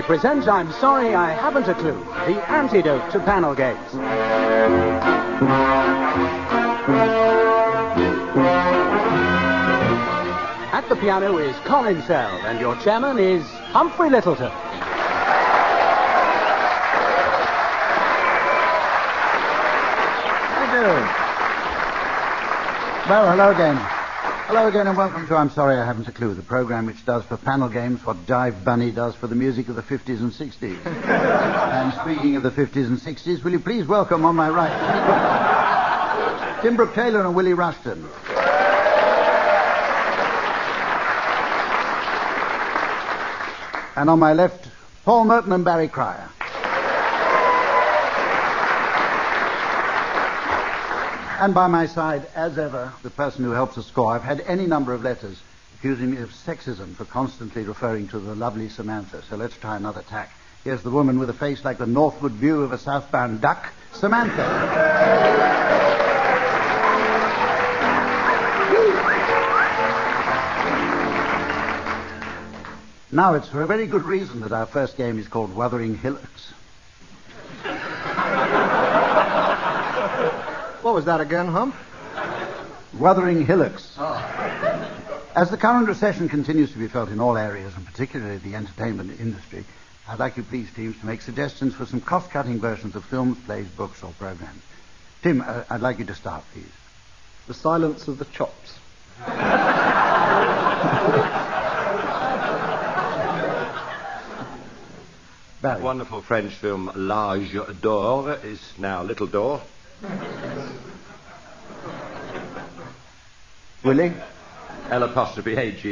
present I'm Sorry I Haven't a Clue, the antidote to panel games. At the piano is Colin Sell, and your chairman is Humphrey Lyttelton. Thank you. Well, hello again. Hello again and welcome to I'm Sorry I Haven't a Clue, the programme which does for panel games what Jive Bunny does for the music of the 50s and 60s. And speaking of the 50s and 60s, will you please welcome on my right Tim Brooke-Taylor and Willie Rushton. And on my left, Paul Merton and Barry Cryer. And by my side, as ever, the person who helps us score. I've had any number of letters accusing me of sexism for constantly referring to the lovely Samantha. So let's try another tack. Here's the woman with a face like the northward view of a southbound duck, Samantha. Now, it's for a very good reason that our first game is called Wuthering Hillocks. What was that again, Hump? Wuthering Hillocks. Oh. As the current recession continues to be felt in all areas, and particularly the entertainment industry, I'd like you, please, teams, to make suggestions for some cost-cutting versions of films, plays, books, or programs. Tim, I'd like you to start, please. The Silence of the Chops. Barry. Wonderful French film L'Âge d'Or is now Little Door. Willie? L''AG,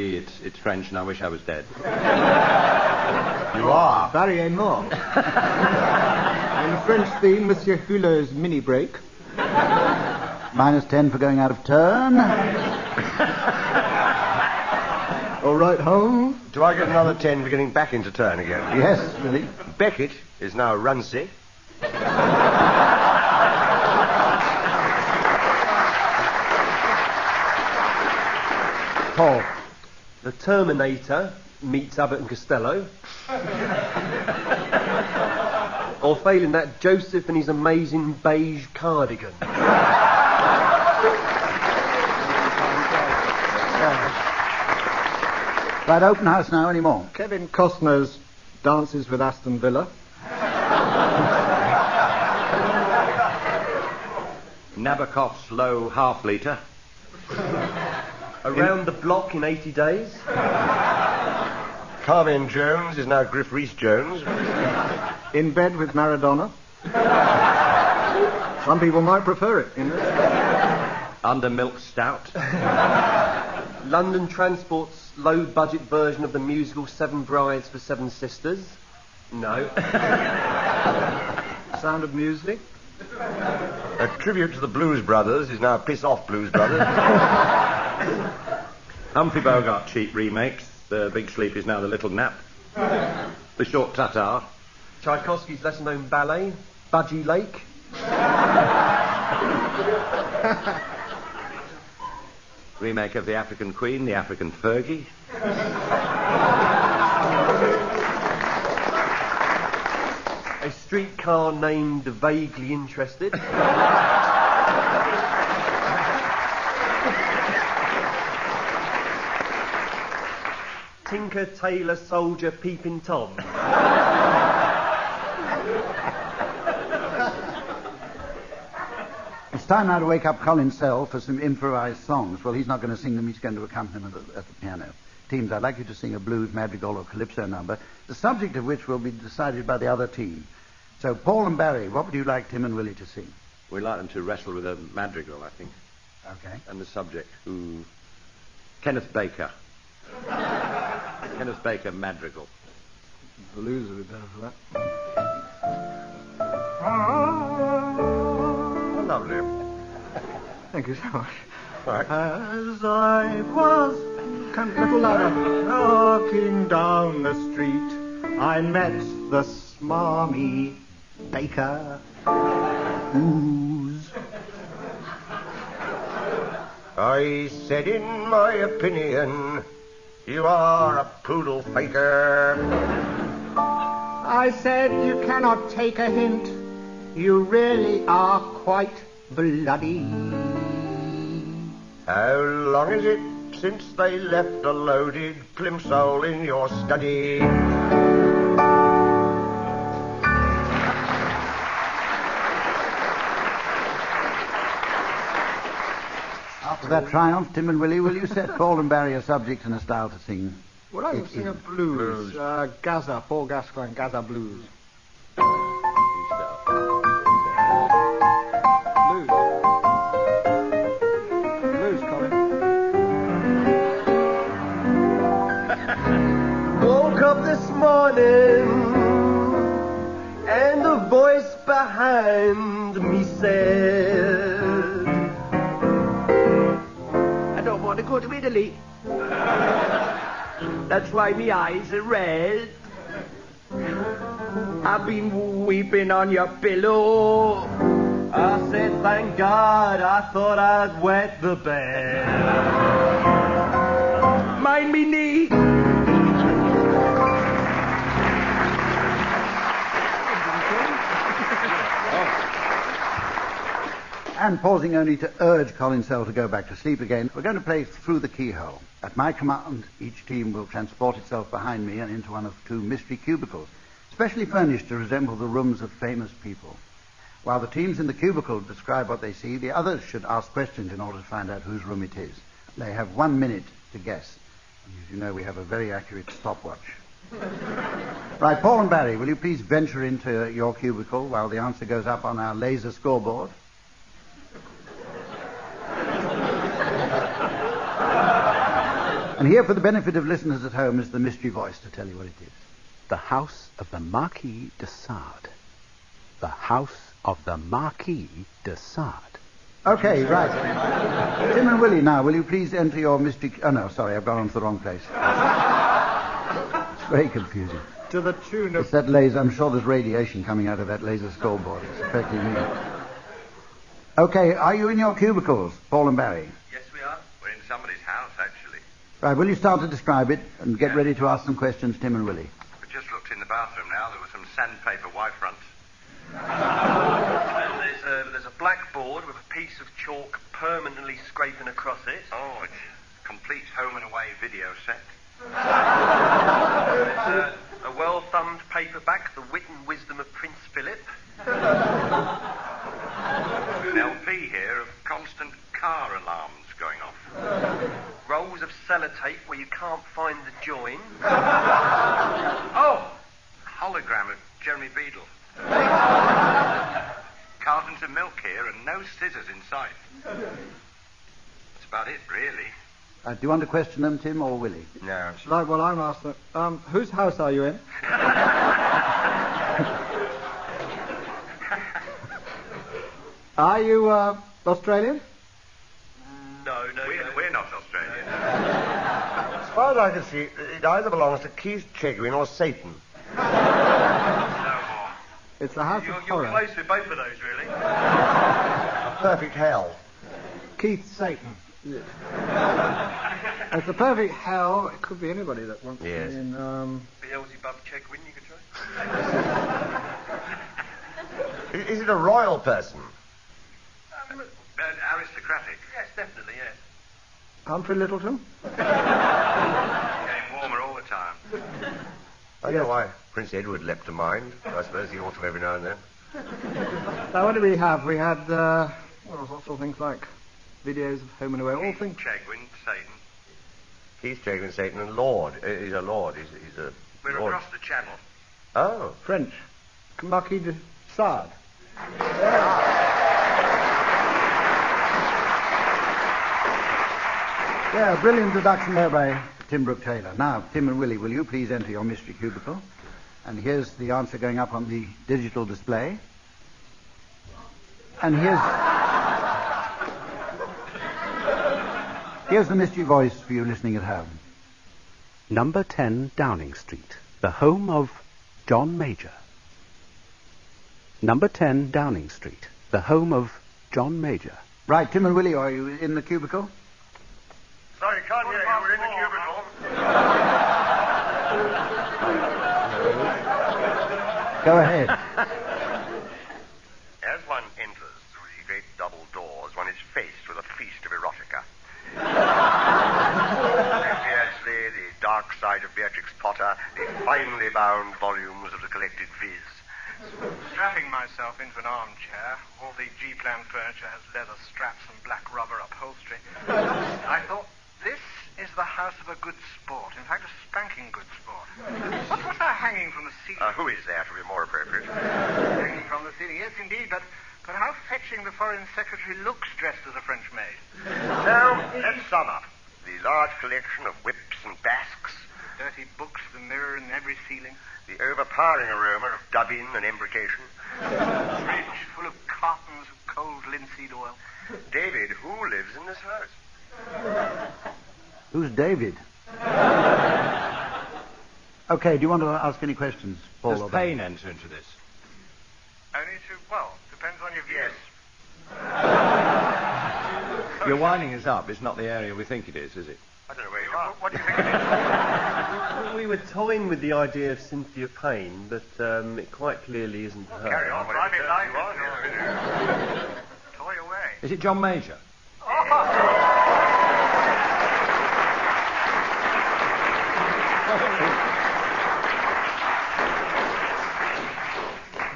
it's French and I wish I was dead. You are. Barry est mort. In French theme, Monsieur Hulot's mini break. -10 for going out of turn. All right, home. Do I get another 10 for getting back into turn again? Yes, Willie. Beckett is now Runcie. Paul. The Terminator meets Abbott and Costello. Or failing that, Joseph and his amazing beige cardigan. Right, open house now, any more? Kevin Costner's Dances with Aston Villa. Nabokov's Low Half-Litre. Around the Block in 80 Days. Carmen Jones is now Griff Rhys-Jones. In Bed with Maradona. Some people might prefer it, you know. Under Milk Stout. London Transport's low-budget version of the musical Seven Brides for Seven Sisters. No. Sound of Music. A tribute to the Blues Brothers is now Piss Off Blues Brothers. Humphrey Bogart cheap remakes. The Big Sleep is now The Little Nap. The Short Tatar. Tchaikovsky's lesser-known ballet, Budgie Lake. Remake of The African Queen, The African Fergie. A Streetcar Named Vaguely Interested. Tinker, Tailor, Soldier, Peeping Tom. It's time now to wake up Colin Sell for some improvised songs. Well, he's not going to sing them, he's going to accompany them at the piano. Teams, I'd like you to sing a blues, madrigal, or calypso number, the subject of which will be decided by the other team. So, Paul and Barry, what would you like Tim and Willie to sing? We'd like them to wrestle with a madrigal, I think. Okay. And the subject, Kenneth Baker. Kenneth Baker, madrigal. The blues would be better for that. Lovely. Thank you so much. Right. As I was a little ladder walking down the street, I met the smarmy baker. Ooze. I said in my opinion, you are a poodle faker. I said you cannot take a hint. You really are quite bloody. How long is it since they left a loaded plimsoll in your study? After that triumph, Tim and Willie, will you set Paul and Barry a subject and a style to sing? Well, I will sing a blues. Gaza, Paul Gascoigne, Gaza Blues. Blues, Colin. Woke up this morning and a voice behind me said, I don't want to go to Italy. That's why my eyes are red. I've been weeping on your pillow. I said, thank God, I thought I'd wet the bed. Mind me knee. And pausing only to urge Colin Sell to go back to sleep again, we're going to play Through the Keyhole. At my command, each team will transport itself behind me and into one of two mystery cubicles, specially furnished to resemble the rooms of famous people. While the teams in the cubicle describe what they see, the others should ask questions in order to find out whose room it is. They have 1 minute to guess. As you know, we have a very accurate stopwatch. Right, Paul and Barry, will you please venture into your cubicle while the answer goes up on our laser scoreboard? And here, for the benefit of listeners at home, is the mystery voice to tell you what it is. The house of the Marquis de Sade. The house of the Marquis de Sade. Okay, right. Tim and Willie, now, will you please enter your mystery... Oh, no, sorry, I've gone on to the wrong place. It's very confusing. To the tune of... It's that laser... I'm sure there's radiation coming out of that laser scoreboard. It's affecting me. Okay, are you in your cubicles, Paul and Barry? Yes, we are. We're in somebody's house, actually. Right, will you start to describe it and get ready to ask some questions, Tim and Willie? We just looked in the bathroom now. There were some sandpaper white fronts. And there's a blackboard with a piece of chalk permanently scraping across it. Oh, it's a complete home and away video set. There's a well-thumbed paperback, The Wit and Wisdom of Prince Philip. An LP here of constant car alarms going off. Rolls of sellotape where you can't find the join. Oh! Hologram of Jeremy Beadle. Cartons of milk here and no scissors in sight. That's about it, really. Do you want to question them, Tim or Willie? No. Right, well, I'm asked that. Whose house are you in? Are you, Australian? No. We're not Australian. As far as I can see, it either belongs to Keith Chegwin or Satan. No more. It's the house of horror. You're close with both of those, really. A perfect hell. Keith Satan. It's a perfect hell. It could be anybody that wants Yes. to be in, Beelzebub Chegwin, you could try. Is it a royal person? Aristocratic. Yes, definitely, yes. Humphrey Lyttelton? Getting warmer all the time. I don't know why Prince Edward leapt to mind. I suppose he ought to every now and then. Now, what do we have? We had, lots of things like videos of home and away. All things... Chegwin, Satan. Keith Chegwin, Satan, and Lord. He's a Lord. He's a We're Lord. across the channel. Oh. French. Marquis de Sade. Yeah, brilliant introduction there by Tim Brooke-Taylor. Now, Tim and Willie, will you please enter your mystery cubicle? And here's the answer going up on the digital display. And here's the mystery voice for you listening at home. Number 10 Downing Street, the home of John Major. Number 10 Downing Street, the home of John Major. Right, Tim and Willie, are you in the cubicle? Sorry, can't hear you. We're in the cubicle. Go ahead. As one enters through the great double doors, one is faced with a feast of erotica. Obviously, the dark side of Beatrix Potter, the finely bound volumes of the collected Viz. Strapping myself into an armchair, all the G-plan furniture has leather straps and black rubber upholstery. I thought, this is the house of a good sport. In fact, a spanking good sport. What's that hanging from the ceiling? Who is there to be more appropriate? Hanging from the ceiling, yes, indeed, but how fetching the Foreign Secretary looks dressed as a French maid. Now, let's sum up. The large collection of whips and basques. Dirty books, the mirror in every ceiling. The overpowering aroma of dubbing and embrocation. Fridge full of cartons of cold linseed oil. David, who lives in this house? Who's David? Okay, do you want to ask any questions, Paul? Does pain enter into this? Only to, depends on your views. You're winding us up. It's not the area we think it is it? I don't know where you are. What do you think it is? We were toying with the idea of Cynthia Payne, but it quite clearly isn't her. Carry on. Private life. Toy away. Is it John Major?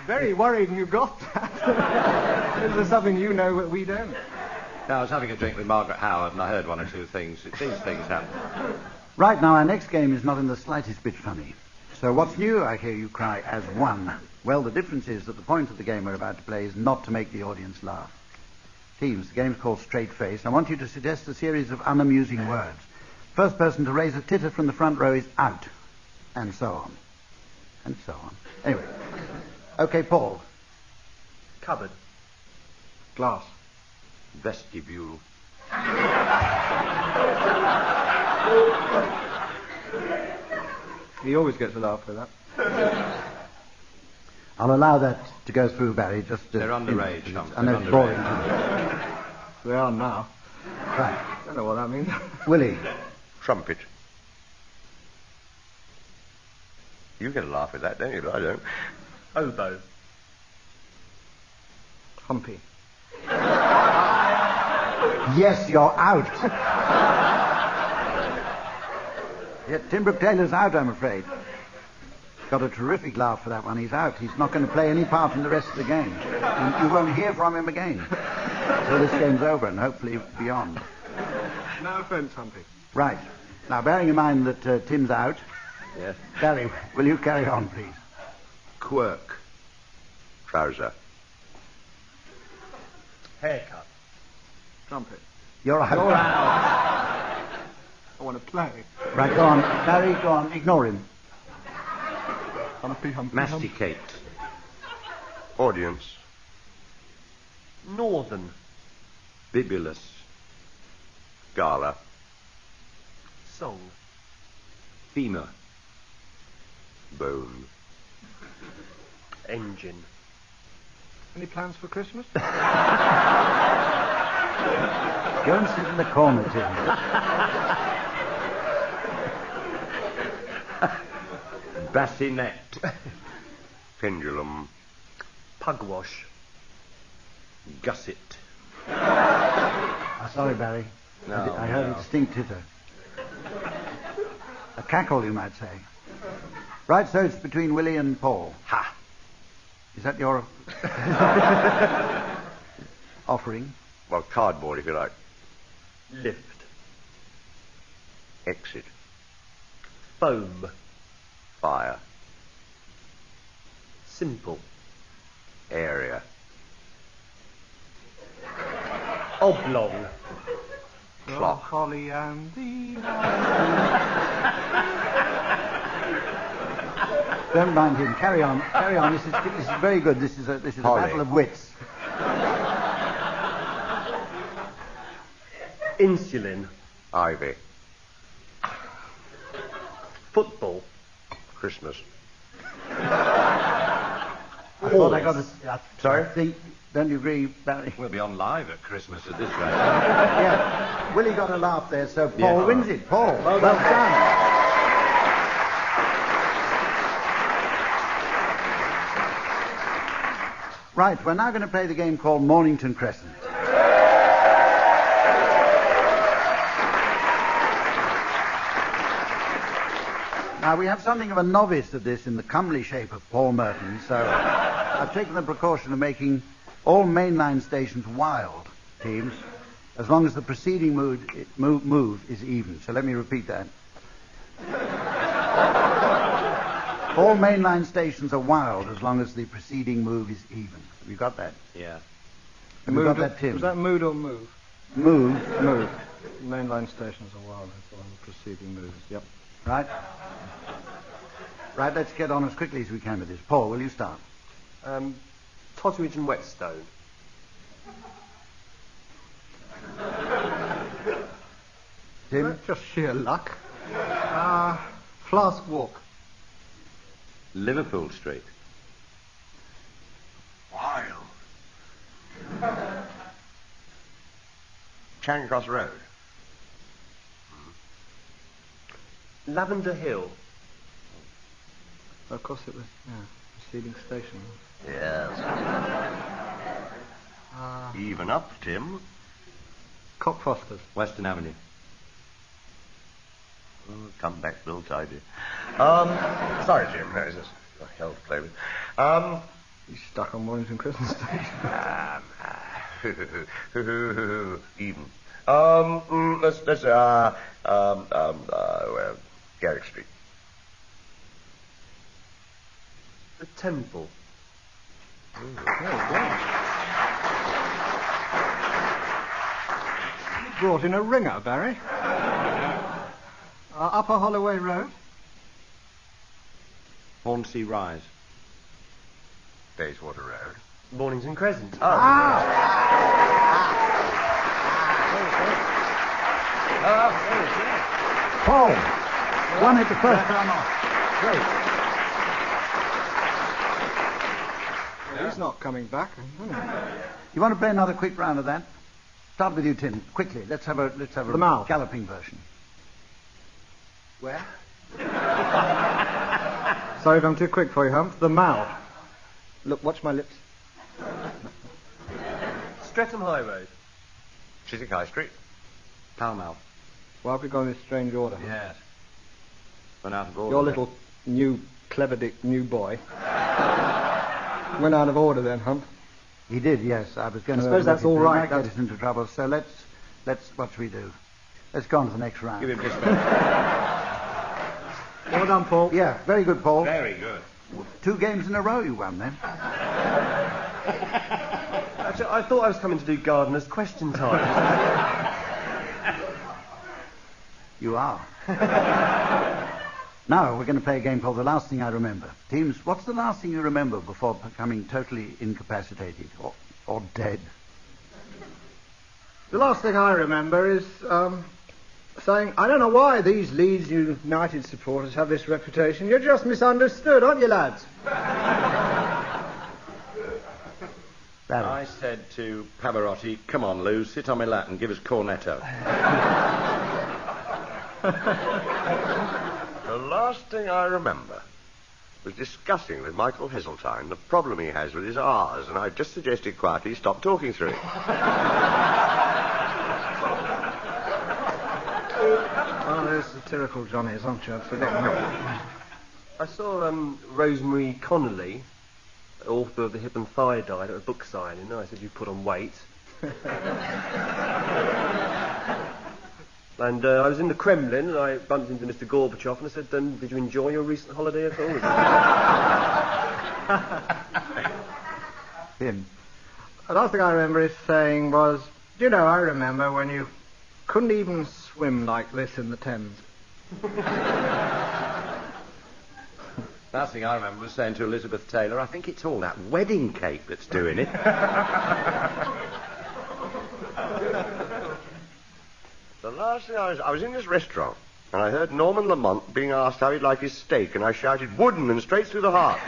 Very worrying you got that. Is there something you know that we don't? No, I was having a drink with Margaret Howard and I heard one or two things. These things happen. Right, now our next game is not in the slightest bit funny. So what's new, I hear you cry, as one? Well, the difference is that the point of the game we're about to play is not to make the audience laugh. Teams, the game's called Straight Face. I want you to suggest a series of unamusing words. First person to raise a titter from the front row is out. And so on. And so on. Anyway. Okay, Paul. Cupboard. Glass. Vestibule. He always gets a laugh for that. I'll allow that to go through, Barry. Just They're underage, I know it's boring. We are now. Right. Don't know what that means. Willie. Trumpet. You get a laugh at that, don't you? But I don't. Oboe. Humpy. Yes, you're out. Yeah, Tim Brooke-Taylor's out, I'm afraid. Got a terrific laugh for that one. He's out. He's not going to play any part in the rest of the game. You won't hear from him again. So this game's over and hopefully beyond. No offence, Humpy. Right. Now, bearing in mind that Tim's out, Yes. Barry, will you carry on, please? Quirk. Trouser. Haircut. Trumpet. You're out. You're out. I want to play. Right, go on. Barry, go on. Ignore him. Humpy, Humpy, Masticate. Audience. Northern. Bibulous. Gala. Song. Femur. Bone. Engine. Any plans for Christmas? Go and sit in the corner, Tim. Bassinet. Pendulum. Pugwash. Gusset. Sorry, Barry. No, I heard no. a distinct titter. A cackle, you might say. Right, so it's between Willie and Paul. Ha. Is that your offering? Well, cardboard, if you like. Lift. Exit. Foam. Fire. Simple. Area. Oblong. Clock. Holly and the... Don't mind him. Carry on. Carry on. This is very good. This is a Holly. battle of wits. Insulin. Ivy. Football. Christmas. I thought I got a... Sorry? Don't you agree, Barry? We'll be on live at Christmas at this rate. Yeah. Willie got a laugh there, so Paul Yeah. wins it. Paul, well done. Right, we're now going to play the game called Mornington Crescent. Now, we have something of a novice at this in the comely shape of Paul Merton, so I've taken the precaution of making all mainline stations wild teams, as long as the preceding move is even. So let me repeat that. All mainline stations are wild as long as the preceding move is even. Have you got that? Yeah. Have you got that, Tim? Was that mood or move? Move. Move. Mainline stations are wild on the preceding moves. Yep. Right. Right, let's get on as quickly as we can with this. Paul, will you start? Totteridge and Whetstone. Tim? That's just sheer luck. Flask Walk. Liverpool Street. Wild. Charing Cross Road. Lavender Hill. Of course it was, preceding station. Yes. Even up, Tim. Cockfosters. Western Avenue. Oh, come back, Bill Tidy. Sorry, Jim. No, it's just hell to play with. He's stuck on Mornington Crescent Station. Even. Let's Garrick Street. The Temple. There you go. You brought in a ringer, Barry. Upper Holloway Road. Hornsey Rise. Bayswater Road. Mornington Crescent. Paul! One hit the first time off. Great. Well, he's not coming back. You want to play another quick round of that? Start with you, Tim. Quickly. Let's have a The mouth. galloping version. Where? Sorry if I'm too quick for you, Hump. The mouth. Look, watch my lips. Streatham High Road. Chiswick High Street. Pall Mall. Why have we gone in this strange order? Yes. Went out of order. Your little new clever dick new boy went out of order then, Hump. He did, yes. I was going I to... suppose that's all right. That us into trouble. So let's... What should we do? Let's go on to the next round. Give him respect. Well done, Paul. Yeah, very good, Paul. Very good. 2 games in a row you won then. Actually, I thought I was coming to do Gardener's question time. You are. Now, we're going to play a game called The Last Thing I Remember. Teams, what's the last thing you remember before becoming totally incapacitated or dead? The last thing I remember is saying, I don't know why these Leeds United supporters have this reputation. You're just misunderstood, aren't you, lads? I said to Pavarotti, come on, Lou, sit on my lap and give us cornetto. The last thing I remember was discussing with Michael Heseltine the problem he has with his R's, and I just suggested quietly stop talking through it. Oh, those satirical Johnnies, aren't you? I saw Rosemary Connolly, author of The Hip and Thigh Diet, at a book signing. I said, you put on weight. And I was in the Kremlin, and I bumped into Mr. Gorbachev, and I said, did you enjoy your recent holiday at all? Him. The last thing I remember is saying was, I remember when you couldn't even swim like this in the Thames. Last thing I remember was saying to Elizabeth Taylor, I think it's all that wedding cake that's doing it. The last thing I was in this restaurant, and I heard Norman Lamont being asked how he'd like his steak, and I shouted, wooden and straight through the heart.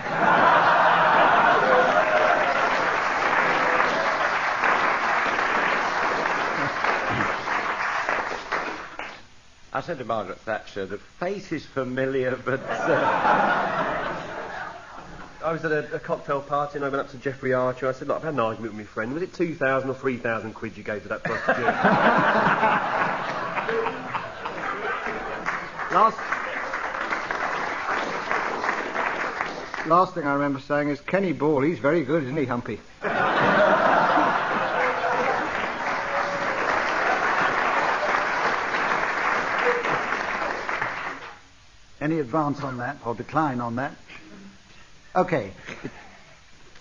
I said to Margaret Thatcher, the face is familiar, but... I was at a cocktail party and I went up to Geoffrey Archer. I said, look, I've had an argument with my friend. Was it 2,000 or 3,000 quid you gave to that prostitute? Last thing I remember saying is, Kenny Ball, he's very good, isn't he, Humpy? Any advance on that, or decline on that? Okay.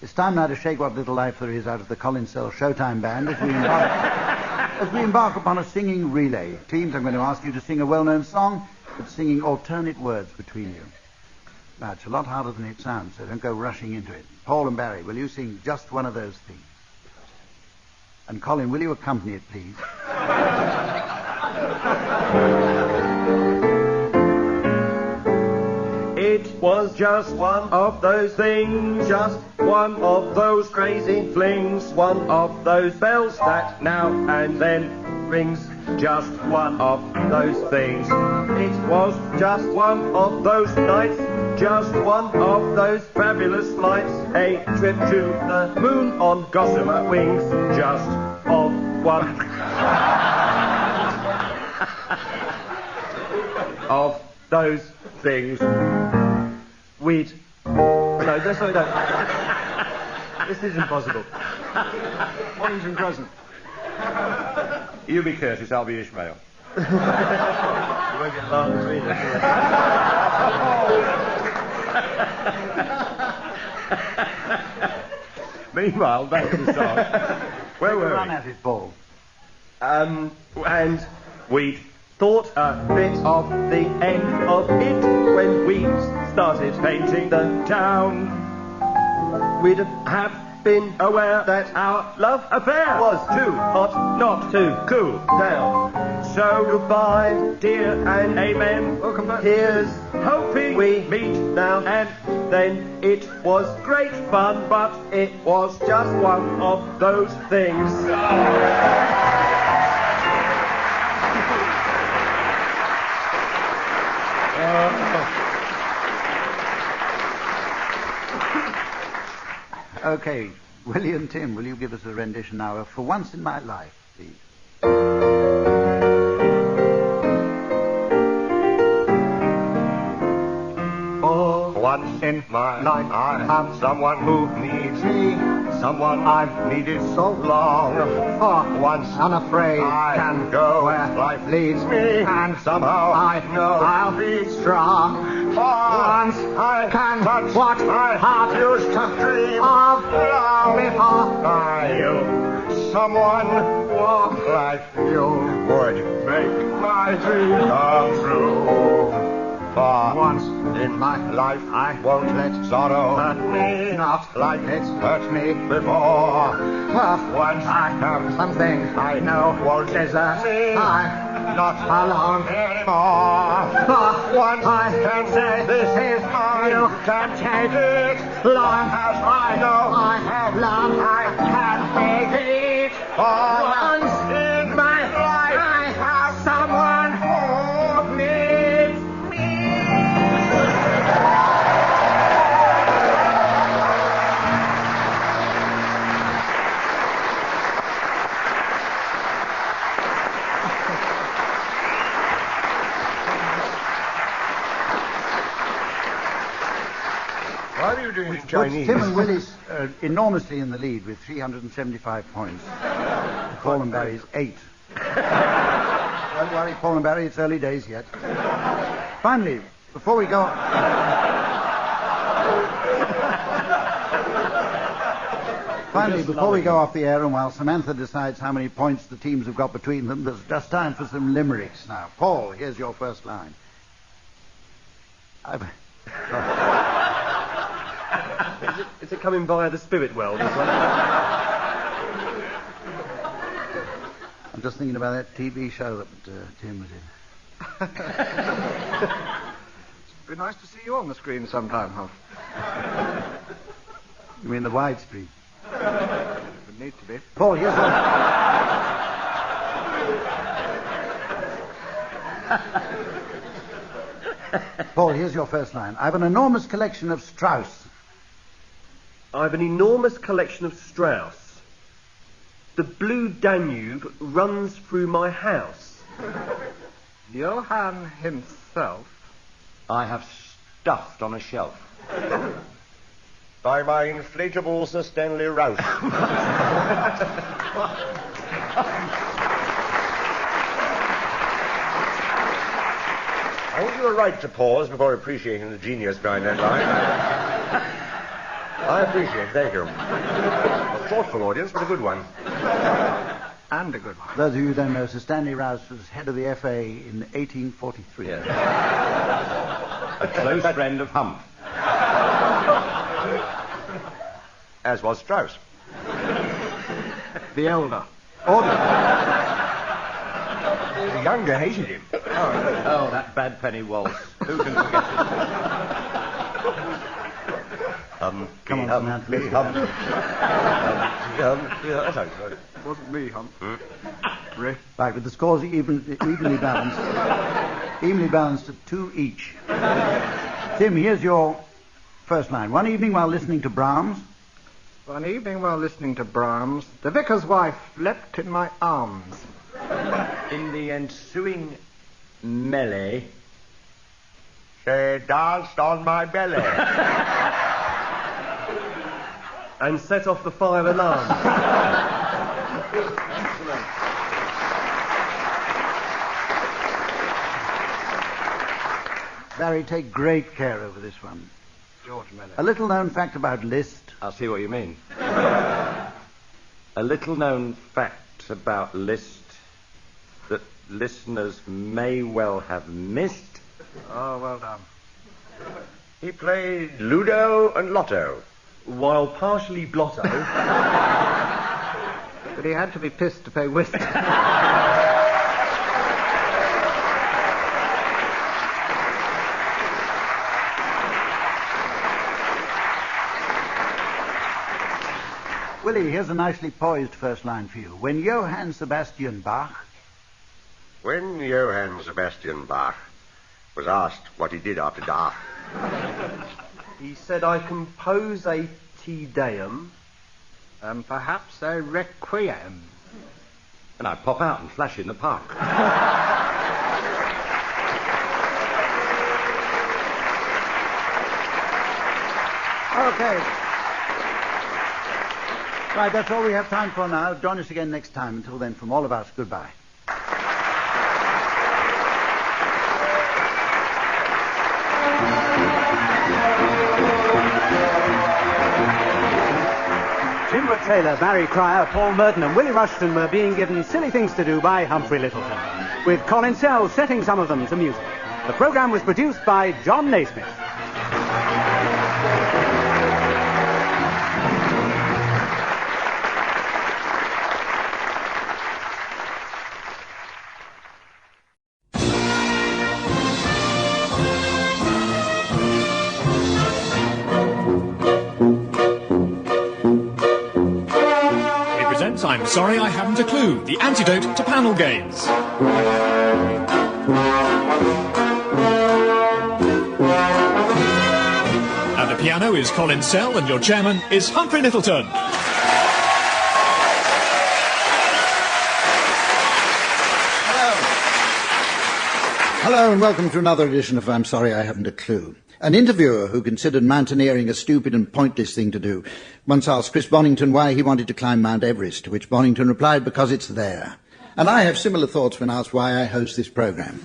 It's time now to shake what little life there is out of the Colin Sell Showtime Band as we embark upon a singing relay. Teams, I'm going to ask you to sing a well-known song, but singing alternate words between you. Now, it's a lot harder than it sounds, so don't go rushing into it. Paul and Barry, will you sing just one of those things? And Colin, will you accompany it, please? It was just one of those things, just one of those crazy flings, one of those bells that now and then rings, just one of those things. It was just one of those nights, just one of those fabulous flights, a trip to the moon on gossamer wings, just of one of those things. We'd... No, sorry, no. This is impossible. Orange and Crescent. You be Curtis, I'll be Ishmael. You won't get laughs either. Meanwhile, back to the song. Where were Run we? at it, Paul. And we'd thought a bit of the end of it when we started painting the town. We'd have been aware that our love affair was too hot not to cool down. So goodbye, dear, and amen. Welcome back. Here's hoping we meet now and then. It was great fun, but it was just one of those things. Okay, Willie and Tim, will you give us a rendition now of For Once in My Life, please? For once in my life, I have someone who needs me, someone I've needed so long. For once, unafraid, I can go where life leads me, and somehow I know I'll be strong. For once, I can touch what my heart used to dream of long before I knew someone like you would make my dream come true. For once in my life, I won't let sorrow hurt me, not like it's hurt me before. For once I have something I know won't desert me, I'm not alone anymore. For once I can say this is mine, you can take it. Long as I know I have love, I can take it. For once in my life, I have someone who needs me. Why are you doing it Puts Chinese? Tim and Willie's enormously in the lead with 375 points. Paul and Barry's 8. Don't worry, Paul and Barry, it's early days yet. Finally, before we go... Finally, before we go off the air and while Samantha decides how many points the teams have got between them, there's just time for some limericks now. Paul, here's your first line. Is it coming via the spirit world as well? I'm just thinking about that TV show that Tim was in. It'd be nice to see you on the screen sometime, Humph. You mean the widescreen? Would need to be. Paul, here's your... Paul, here's your first line. I've an enormous collection of Strauss. I've an enormous collection of Strauss. The Blue Danube runs through my house. Johann himself. I have stuffed on a shelf. By my inflatable Sir Stanley Rouse. I think you were right to pause before appreciating the genius behind that line. I appreciate it, thank you. A thoughtful audience, but a good one. And a good one. Those of you who don't know, Sir Stanley Rouse was head of the FA in 1843. Yes. A close friend of Hump. As was Strauss. The elder. The younger hated him. Oh, that bad penny waltz. Who can forget it? Come on, Samantha. It wasn't me, Hump. Right, with the scores evenly balanced at 2 each. Tim, here's your first line. One evening while listening to Brahms, One evening while listening to Brahms, the vicar's wife leapt in my arms. In the ensuing melee, She danced on my belly. And set off the fire alarm. Barry, take great care over this one. George Miller. A little known fact about Liszt. I'll see what you mean. A little known fact about Liszt that listeners may well have missed. Oh, well done. He played Ludo and Lotto. While partially blotto. But he had to be pissed to pay whiskey. Willie, here's a nicely poised first line for you. When Johann Sebastian Bach When Johann Sebastian Bach was asked what he did after dark, He said, I compose a Te Deum. And perhaps a requiem. And I pop out and flash in the park. Okay. Right, that's all we have time for now. Join us again next time. Until then, from all of us, goodbye. Jim Brooke-Taylor, Barry Cryer, Paul Merton and Willie Rushton were being given silly things to do by Humphrey Lyttelton, with Colin Sells setting some of them to music. The programme was produced by John Naismith. I'm sorry I haven't a clue. The antidote to panel games. At the piano is Colin Sell and your chairman is Humphrey Lyttelton. Hello and welcome to another edition of I'm Sorry I Haven't a Clue. An interviewer who considered mountaineering a stupid and pointless thing to do once asked Chris Bonington why he wanted to climb Mount Everest, to which Bonington replied, because it's there. And I have similar thoughts when asked why I host this programme.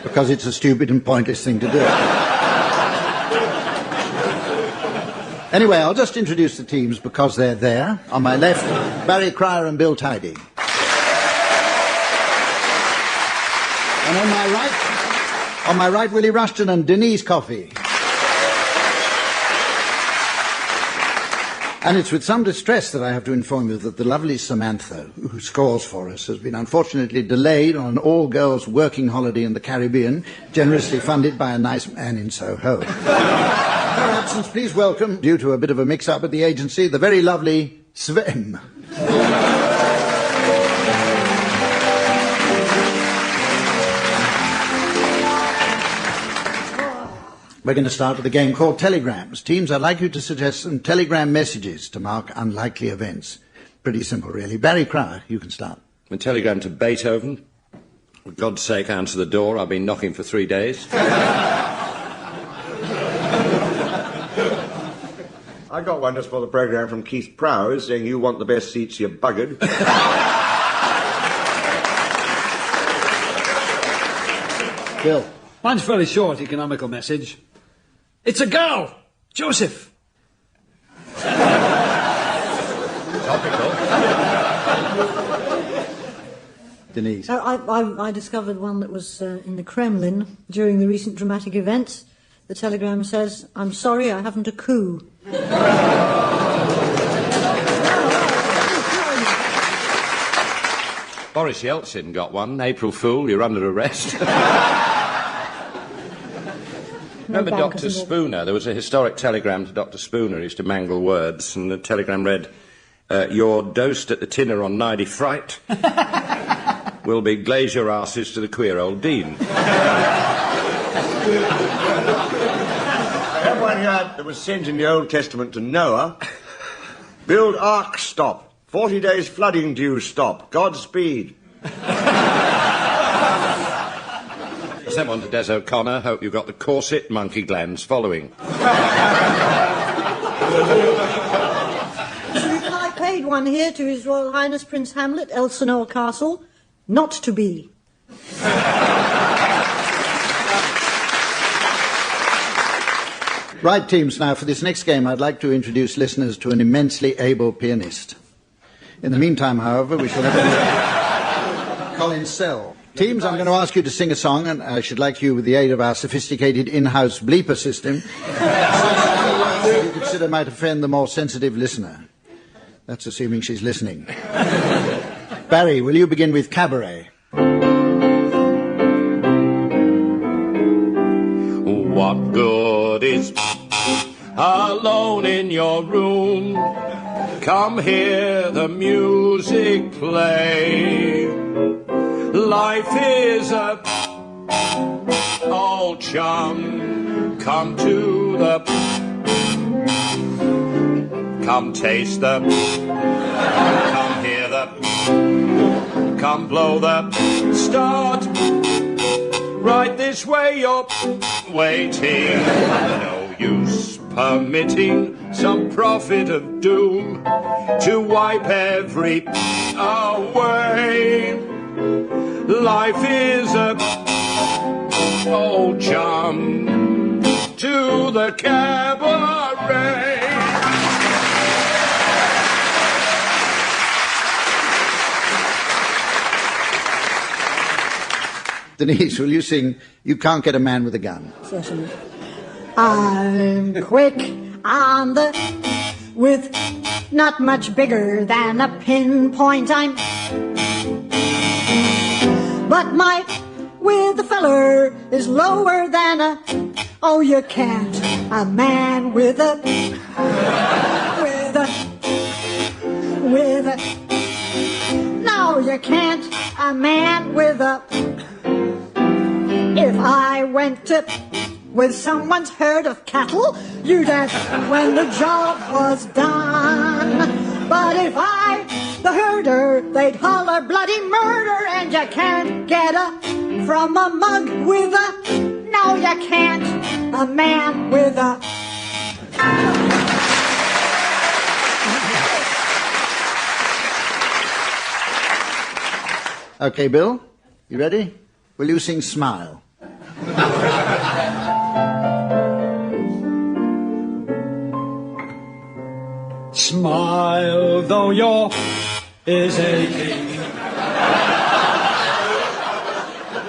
Because it's a stupid and pointless thing to do. Anyway, I'll just introduce the teams because they're there. On my left, Barry Cryer and Bill Tidy. And on my right, Willie Rushton and Denise Coffey. And it's with some distress that I have to inform you that the lovely Samantha, who scores for us, has been unfortunately delayed on an all-girls working holiday in the Caribbean, generously funded by a nice man in Soho. In her absence, please welcome, due to a bit of a mix-up at the agency, the very lovely Sven. We're going to start with a game called Telegrams. Teams, I'd like you to suggest some telegram messages to mark unlikely events. Pretty simple, really. Barry Cryer, you can start. A telegram to Beethoven. For God's sake, answer the door. I've been knocking for 3 days. I got one just for the programme from Keith Prowse saying you want the best seats, you buggered. Bill. Mine's a fairly short economical message. It's a girl! Joseph! Topical. Denise. I discovered one that was in the Kremlin during the recent dramatic events. The telegram says, "I'm sorry, I haven't a coup." Boris Yeltsin got one. April Fool, you're under arrest. Remember Dr. Spooner? There was a historic telegram to Dr. Spooner. He used to mangle words, and the telegram read, "You're dosed at the tinner on Nidy Fright. Will be glaze your asses to the queer old dean." I have one here that was sent in the Old Testament to Noah. Build ark stop. 40 days flooding due stop. Godspeed. I sent one to Des O'Connor. Hope you got the corset monkey glands following. I paid one here to His Royal Highness Prince Hamlet, Elsinore Castle. Not to be. Right, teams, now for this next game I'd like to introduce listeners to an immensely able pianist. In the meantime, however, we shall have Colin Sell. Teams, I'm going to ask you to sing a song, and I should like you, with the aid of our sophisticated in-house bleeper system, you consider might offend the more sensitive listener. That's assuming she's listening. Barry, will you begin with Cabaret? What good is alone in your room? Come hear the music play. Life is a old chum. Come to the, come taste the, come hear the, come blow the, start right this way. You're waiting. No use permitting some prophet of doom to wipe every away. Life is a old chum to the cabaret. Denise, will you sing You Can't Get a Man with a Gun? Certainly. I'm quick on the, with not much bigger than a pinpoint. I'm, but my with a feller is lower than a, oh, you can't, a man with a, no, you can't, a man with a, if I went to with someone's herd of cattle, you'd ask when the job was done. But if I, the herder, they'd holler bloody murder, and you can't get a from a mug with a, no, you can't, a man with a. Okay, Bill, you ready? Will you sing Smile? Smile, though your is aching.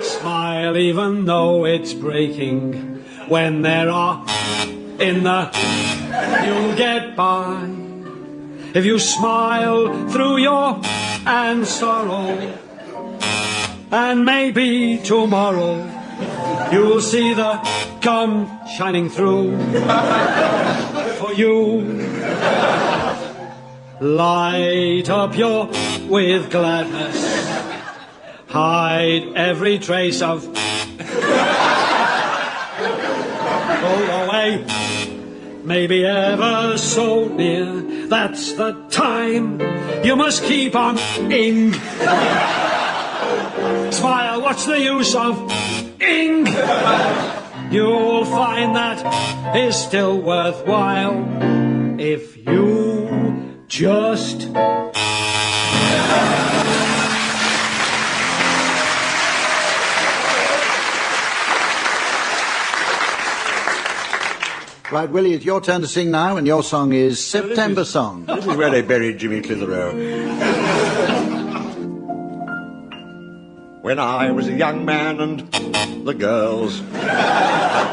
Smile, even though it's breaking. When there are in the, you'll get by. If you smile through your and sorrow, and maybe tomorrow you'll see the sun shining through for you. Light up your with gladness, hide every trace of pull away. Maybe ever so near, that's the time you must keep on ing. Smile, what's the use of ing? You'll find that is still worthwhile if you just... Right, Willie, it's your turn to sing now, and your song is September Song. This is where they buried Jimmy Clitheroe. When I was a young man and the girls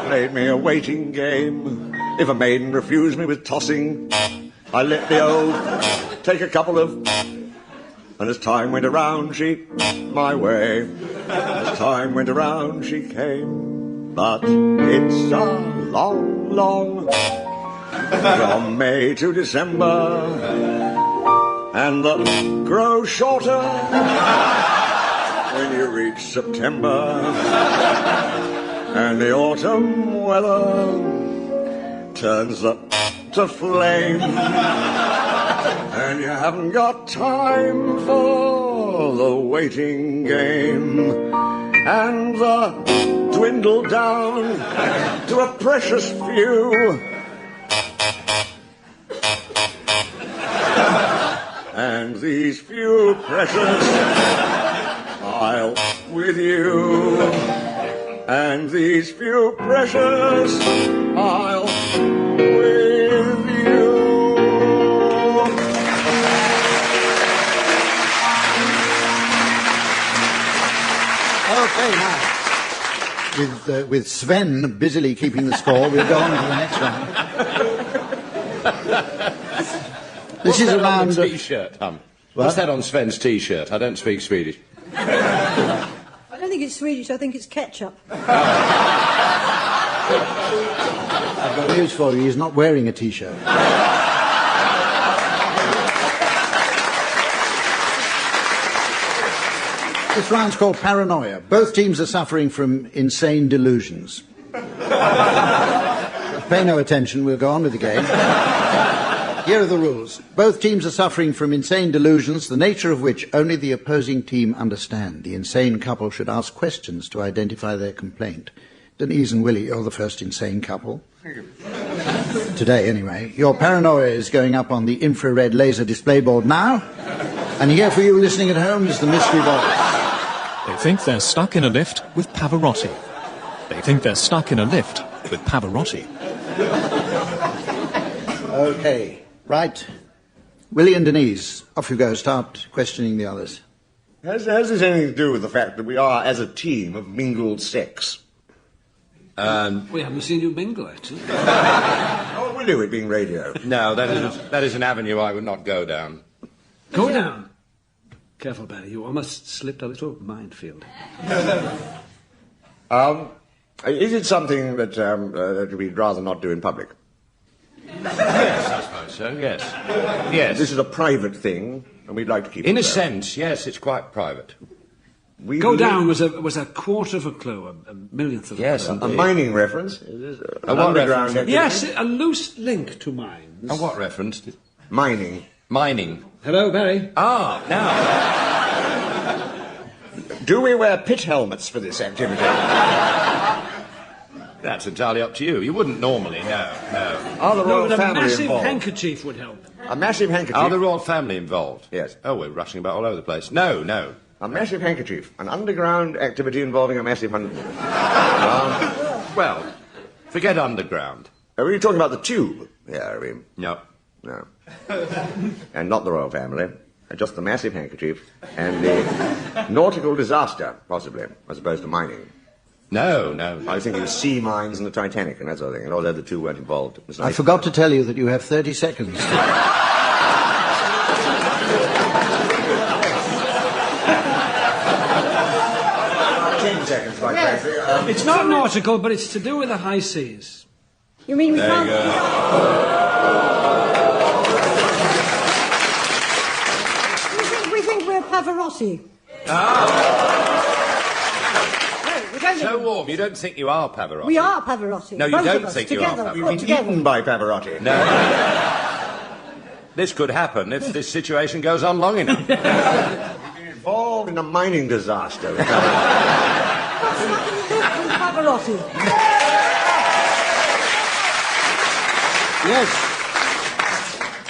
played me a waiting game. If a maiden refused me with tossing, I let the old take a couple of... And as time went around, she my way. As time went around, she came. But it's a long, long from May to December, and the grows shorter when you reach September, and the autumn weather turns up to flame, and you haven't got time for the waiting game, and the dwindle down to a precious few. And these few precious I'll with you. And these few precious I'll with you. Okay, now. With Sven busily keeping the score, we'll go on to the next round. This is around... T-shirt, What's that on Sven's T-shirt? I don't speak Swedish. I don't think it's Swedish, I think it's ketchup. I've got news for you, he's not wearing a T-shirt. This round's called Paranoia. Both teams are suffering from insane delusions. Pay no attention, we'll go on with the game. Here are the rules. Both teams are suffering from insane delusions, the nature of which only the opposing team understand. The insane couple should ask questions to identify their complaint. Denise and Willie, you're the first insane couple. Thank you. Today, anyway. Your paranoia is going up on the infrared laser display board now. And here for you listening at home is the mystery box. They think they're stuck in a lift with Pavarotti. They think they're stuck in a lift with Pavarotti. Okay, right. Willie and Denise, off you go. Start questioning the others. Has this anything to do with the fact that we are, as a team, of mingled sex? We haven't seen you mingle, actually. Oh, will you, it being radio? No, that is an avenue I would not go down. Go down. Careful, Barry, you almost slipped a little minefield. Is it something that we'd rather not do in public? Yes, I suppose so, yes. Yes. This is a private thing, and we'd like to keep it in a there. sense, yes, it's quite private. Go down was a quarter of a clue, a millionth of yes, a clue. A mining reference? A what reference? Yes, a loose link to mines. A what reference? Mining. Mining. Hello, Barry. Ah, now. Do we wear pit helmets for this activity? That's entirely up to you. You wouldn't normally, no. Are the royal but a family massive involved? handkerchief would help. A massive handkerchief? Are the royal family involved? Yes. Oh, we're rushing about all over the place. No. A massive handkerchief. An underground activity involving a massive well, forget underground. Are we talking about the tube? Yeah, I mean... No. No. And not the royal family. Just the massive handkerchief and the nautical disaster, possibly, as opposed to mining. No. I was thinking of sea mines and the Titanic and that sort of thing, and although the two weren't involved, it was nice. I forgot to tell you that you have 30 seconds. 10 seconds, quite frankly. It's not nautical, but it's to do with the high seas. You mean we can't... We think we're Pavarotti. we're going So warm, you don't think you are Pavarotti? We are Pavarotti. No, you both don't of us, think you are together, Pavarotti. put You've been together. eaten by Pavarotti. No. This could happen if this situation goes on long enough. You've been involved in a mining disaster. What's Pavarotti? Yes.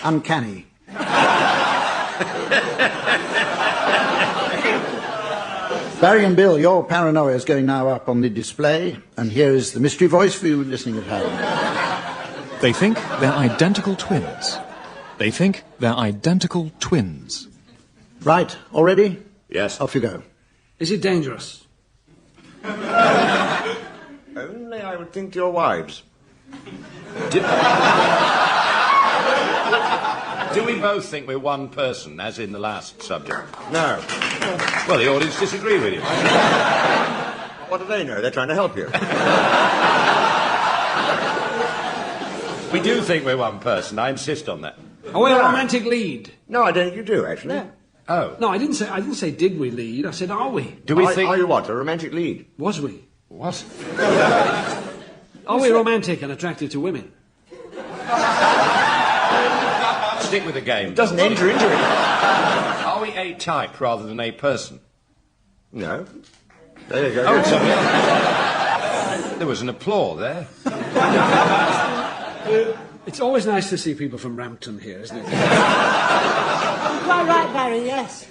Uncanny. Barry and Bill, your paranoia is going now up on the display, and here is the mystery voice for you listening at home. They think they're identical twins. They think they're identical twins. Right, all ready? Yes. Off you go. Is it dangerous? Only I would think to your wives. Do we both think we're one person, as in the last subject? No. Well, the audience disagree with you. What do they know? They're trying to help you. We do think we're one person. I insist on that. Are we a romantic lead? No, I don't think you do, actually. No. Oh. No, I didn't say did we lead. I said are we? Do we think... Are you what, a romantic lead? Was we? What? Are we romantic and attractive to women? Stick with the game. It doesn't enter into it. Are we a type rather than a person? No. There you go. Oh, sorry. There was an applause there. It's always nice to see people from Rampton here, isn't it? Quite right, Barry, yes.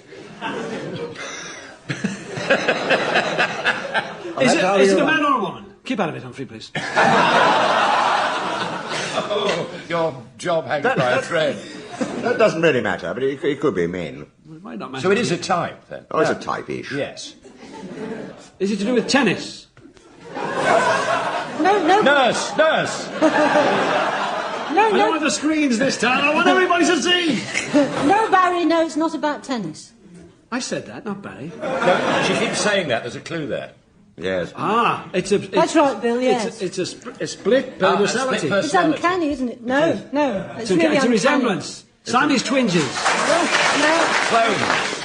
Is it a man or a woman? Keep out of it, Humphrey, please. Oh, your job hangs by a thread. That doesn't really matter, but it could be men. It might not matter. So it is a type, then? Oh, it's a type-ish. Yes. Is it to do with tennis? No. Nurse! I don't want the screens this time. I want everybody to see. No, Barry, no, it's not about tennis. I said that, not Barry. No, she keeps saying that. There's a clue there. Yes. It's That's right, Bill, yes. It's a split personality. split It's uncanny, isn't it? No. It's really It's a uncanny. resemblance. Siamese twinges. No. Clones.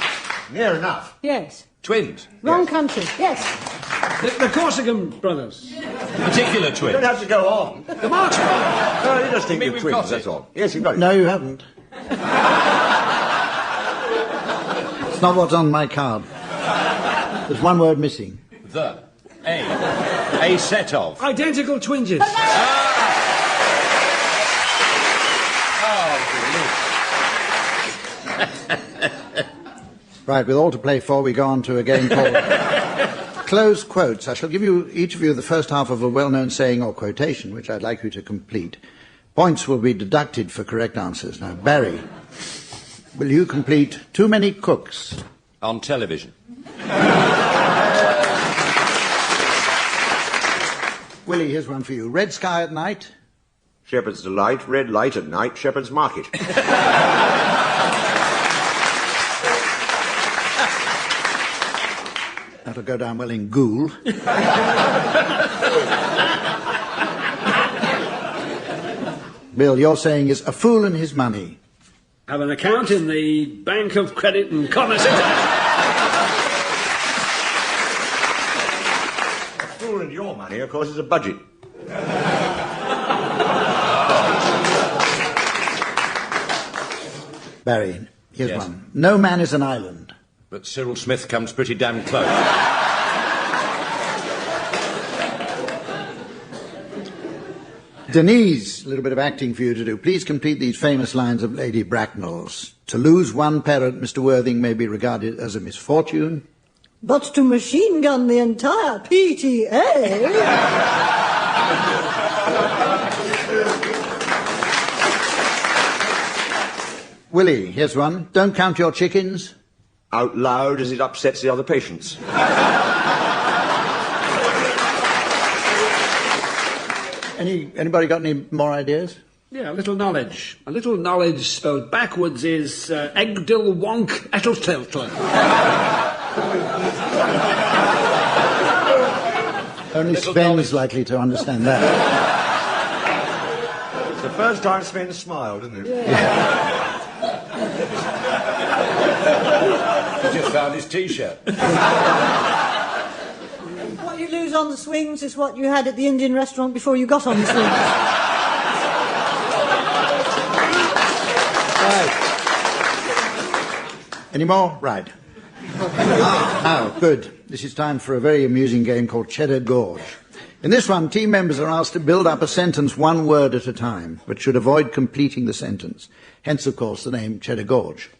Near enough. Yes. Twins. Wrong country. Yes. The Corsican brothers. Particular You twins. don't have to go on. The March brothers. No, you just think mean you're we've twins, got that's it? all. Yes, you've got it. No, you haven't. It's not what's on my card. There's one word missing. A set of. Identical twinges. Right, with all to play for, we go on to a game called Close Quotes. I shall give you, each of you, the first half of a well-known saying or quotation, which I'd like you to complete. Points will be deducted for correct answers. Now, Barry, will you complete Too Many Cooks? On television. Willie, here's one for you. Red Sky at Night? Shepherd's Delight, red light at night, Shepherd's Market. That'll go down well in Ghoul. Bill, your saying is a fool and his money. Have an account in the Bank of Credit and Commerce. A fool and your money, of course, is a budget. Barry, here's Yes. one. No man is an island. But Cyril Smith comes pretty damn close. Denise, a little bit of acting for you to do. Please complete these famous lines of Lady Bracknell's. To lose one parrot, Mr. Worthing, may be regarded as a misfortune. But to machine gun the entire PTA... Willie, here's one. Don't count your chickens. Out loud as it upsets the other patients. Anybody got any more ideas? Yeah, a little knowledge. A little knowledge spelled backwards is Egdil Wonk Etelsteltler. Only Sven's likely to understand that. It's the first time Sven smiled, isn't it? He just found his T-shirt. lose on the swings is what you had at the Indian restaurant before you got on the swings. Right. Any more? Right. Now, good. This is time for a very amusing game called Cheddar Gorge. In this one, team members are asked to build up a sentence one word at a time, but should avoid completing the sentence. Hence, of course, the name Cheddar Gorge.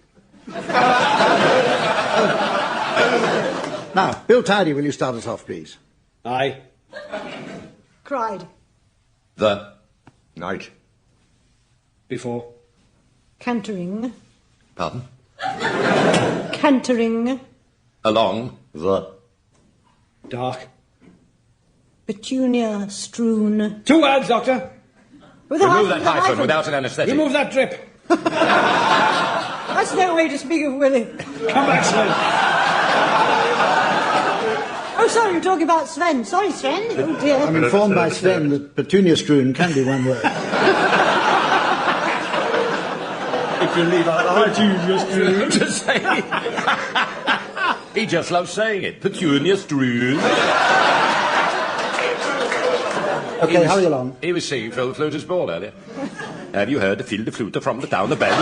Now, Bill Tidy, will you start us off, please? Aye. Cried. The night. Before. Cantering. Pardon? Cantering. Along. The Dark. Petunia strewn. 2 words, Doctor. With a Remove hyphen, that with a hyphen without an anaesthetic. Remove that drip. That's no way to speak of Willie. Come back, Sven. Oh, sorry, you're talking about Sven. Sorry, Sven. Oh, dear. I'm informed by Sven that petunia strewn can be one word. If you leave out petunia strewn. To say. He just loves saying it. Petunia strewn. Okay, hurry along. He was singing Phil the Fluter's Ball earlier. Have you heard the Phil the Fluter from the down the bend?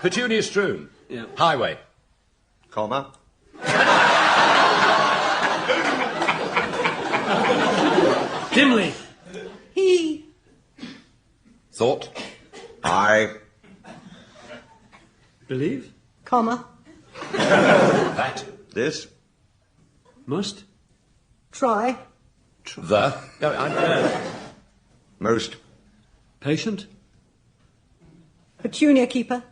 Petunia strewn. Yeah. Highway. comma. Dimly. He. Thought. I. Believe. Comma. That. This. Must. Try. The. No, Most. Patient. Petunia keeper.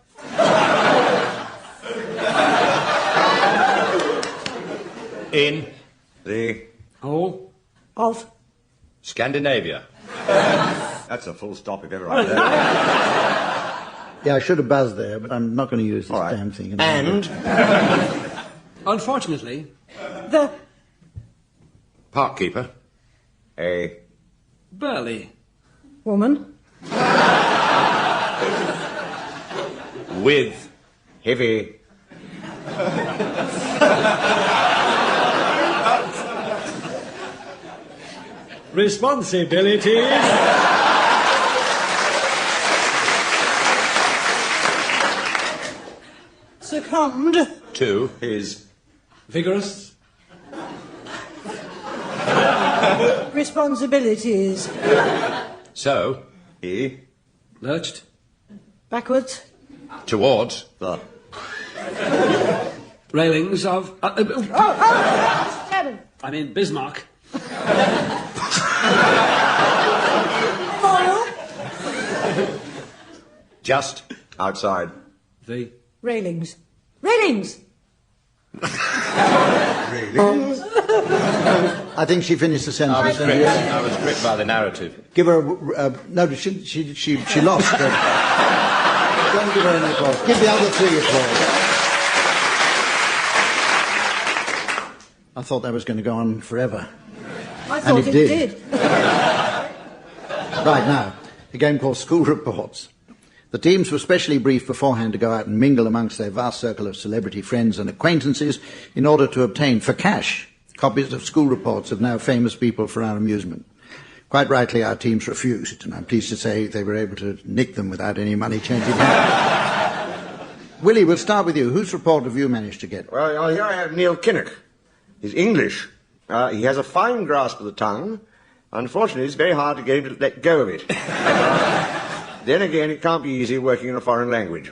in. The. Whole. Of. Scandinavia. That's a full stop if ever I heard. Yeah, I should have buzzed there, but I'm not going to use this All right. damn thing. And. Unfortunately. The. Parkkeeper. A. Burly. Woman. With. Heavy. Responsibilities. Succumbed. To. His. Vigorous. Responsibilities. So. He. Lurched. Backwards. Towards. The. Railings of. Seven. I mean Bismarck. Foil. Just. Outside. The. Railings. Railings. I think she finished the sentence. I was gripped by the narrative. Give her no, she lost. Don't give her any applause. Give the other three applause. I thought that was going to go on forever. I thought it it did. did. Right now, a game called School Reports. The teams were specially briefed beforehand to go out and mingle amongst their vast circle of celebrity friends and acquaintances in order to obtain, for cash, copies of school reports of now famous people for our amusement. Quite rightly, our teams refused, and I'm pleased to say they were able to nick them without any money changing hands. Willie, we'll start with you. Whose report have you managed to get? Well, here I have Neil Kinnock. He's English. He has a fine grasp of the tongue. Unfortunately, it's very hard to get him to let go of it. Then again, it can't be easy working in a foreign language.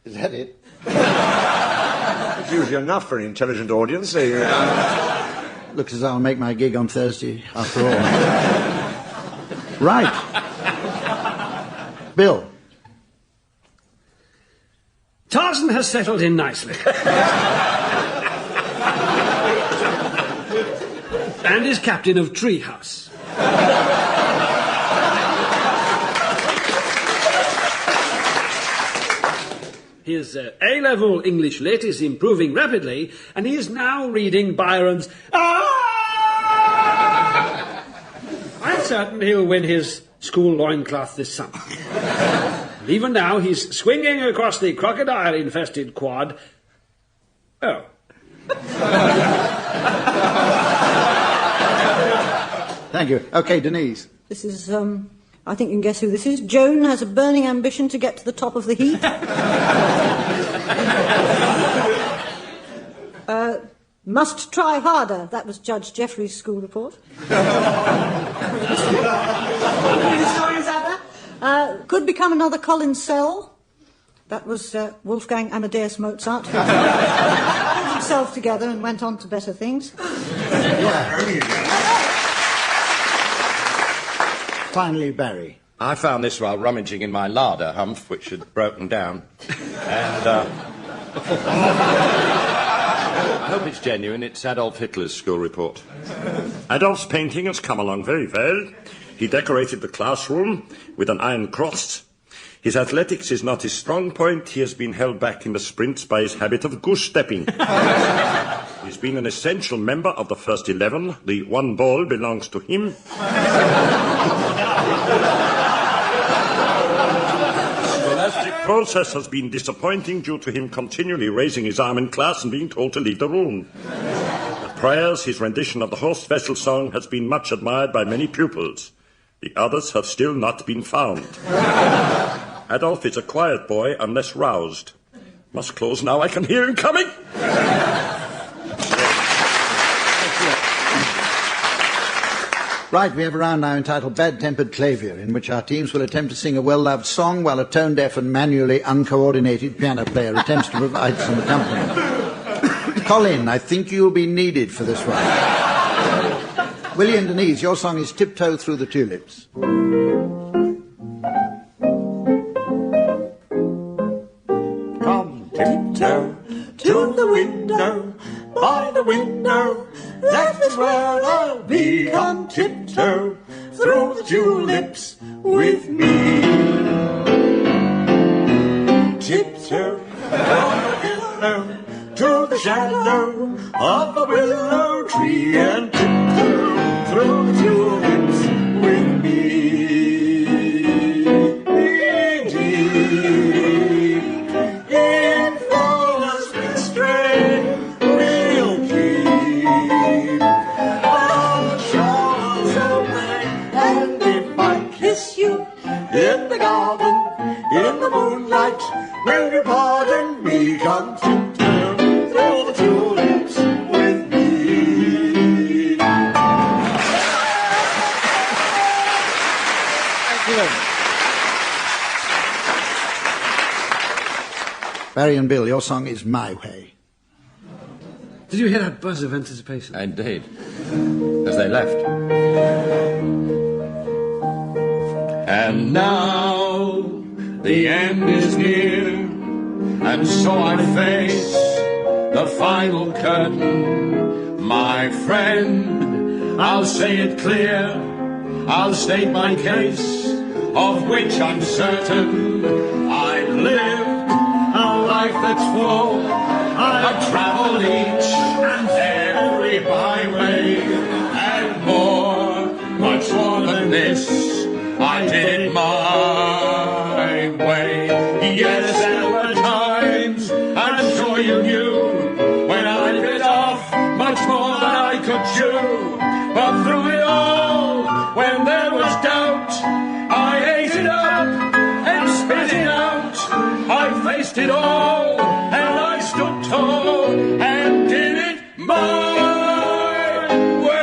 Is that it? It's usually enough for an intelligent audience. Looks as though I'll make my gig on Thursday, after all. Right. Bill. Tarzan has settled in nicely. And is captain of Treehouse. His A-level English lit is improving rapidly, and he is now reading Byron's I'm certain he'll win his school loincloth this summer. And even now, he's swinging across the crocodile-infested quad, Oh. Thank you. OK, Denise. This is, I think you can guess who this is. Joan has a burning ambition to get to the top of the heap. Must try harder. That was Judge Jeffrey's school report. Could become another Colin Sell. That was Wolfgang Amadeus Mozart. He pulled himself together and went on to better things. Finally, Barry. I found this while rummaging in my larder, Humph, which had broken down. And, I hope it's genuine. It's Adolf Hitler's school report. Adolf's painting has come along very well. He decorated the classroom with an iron cross. His athletics is not his strong point. He has been held back in the sprints by his habit of goose-stepping. He's been an essential member of the first 11. The one ball belongs to him. The process has been disappointing due to him continually raising his arm in class and being told to leave the room. At prayers, his rendition of the Horst Wessel song has been much admired by many pupils. The others have still not been found. Adolf is a quiet boy unless roused. Must close now, I can hear him coming. Right, we have a round now entitled Bad-Tempered Clavier, in which our teams will attempt to sing a well-loved song while a tone-deaf and manually uncoordinated piano player attempts to provide some accompaniment. Colin, I think you'll be needed for this one. Willie and Denise, your song is Tiptoe Through the Tulips. Come tiptoe to the window, by the window, that is where I'll be. Come tiptoe through the tulips with me. Tiptoe to the shadow of the willow tree, and tiptoe through the tulips with me. In forest we stray, we'll keep on the shores away. And if I kiss you in the garden, in the moonlight, will you pardon me? Come tiptoe through the tulips with me. Excellent. Barry and Bill, your song is My Way. Did you hear that buzz of anticipation? Indeed. As they left. And now the end is near, and so I face the final curtain. My friend, I'll say it clear, I'll state my case, of which I'm certain. I've lived a life that's full, I've traveled each and every byway, and more, much more than this, I did it my way. Yes, there were times, I'm sure you knew, when I bit off much more than I could chew. But through it all, when there was doubt, I ate it up and spit it out. I faced it all, and I stood tall, and did it my way.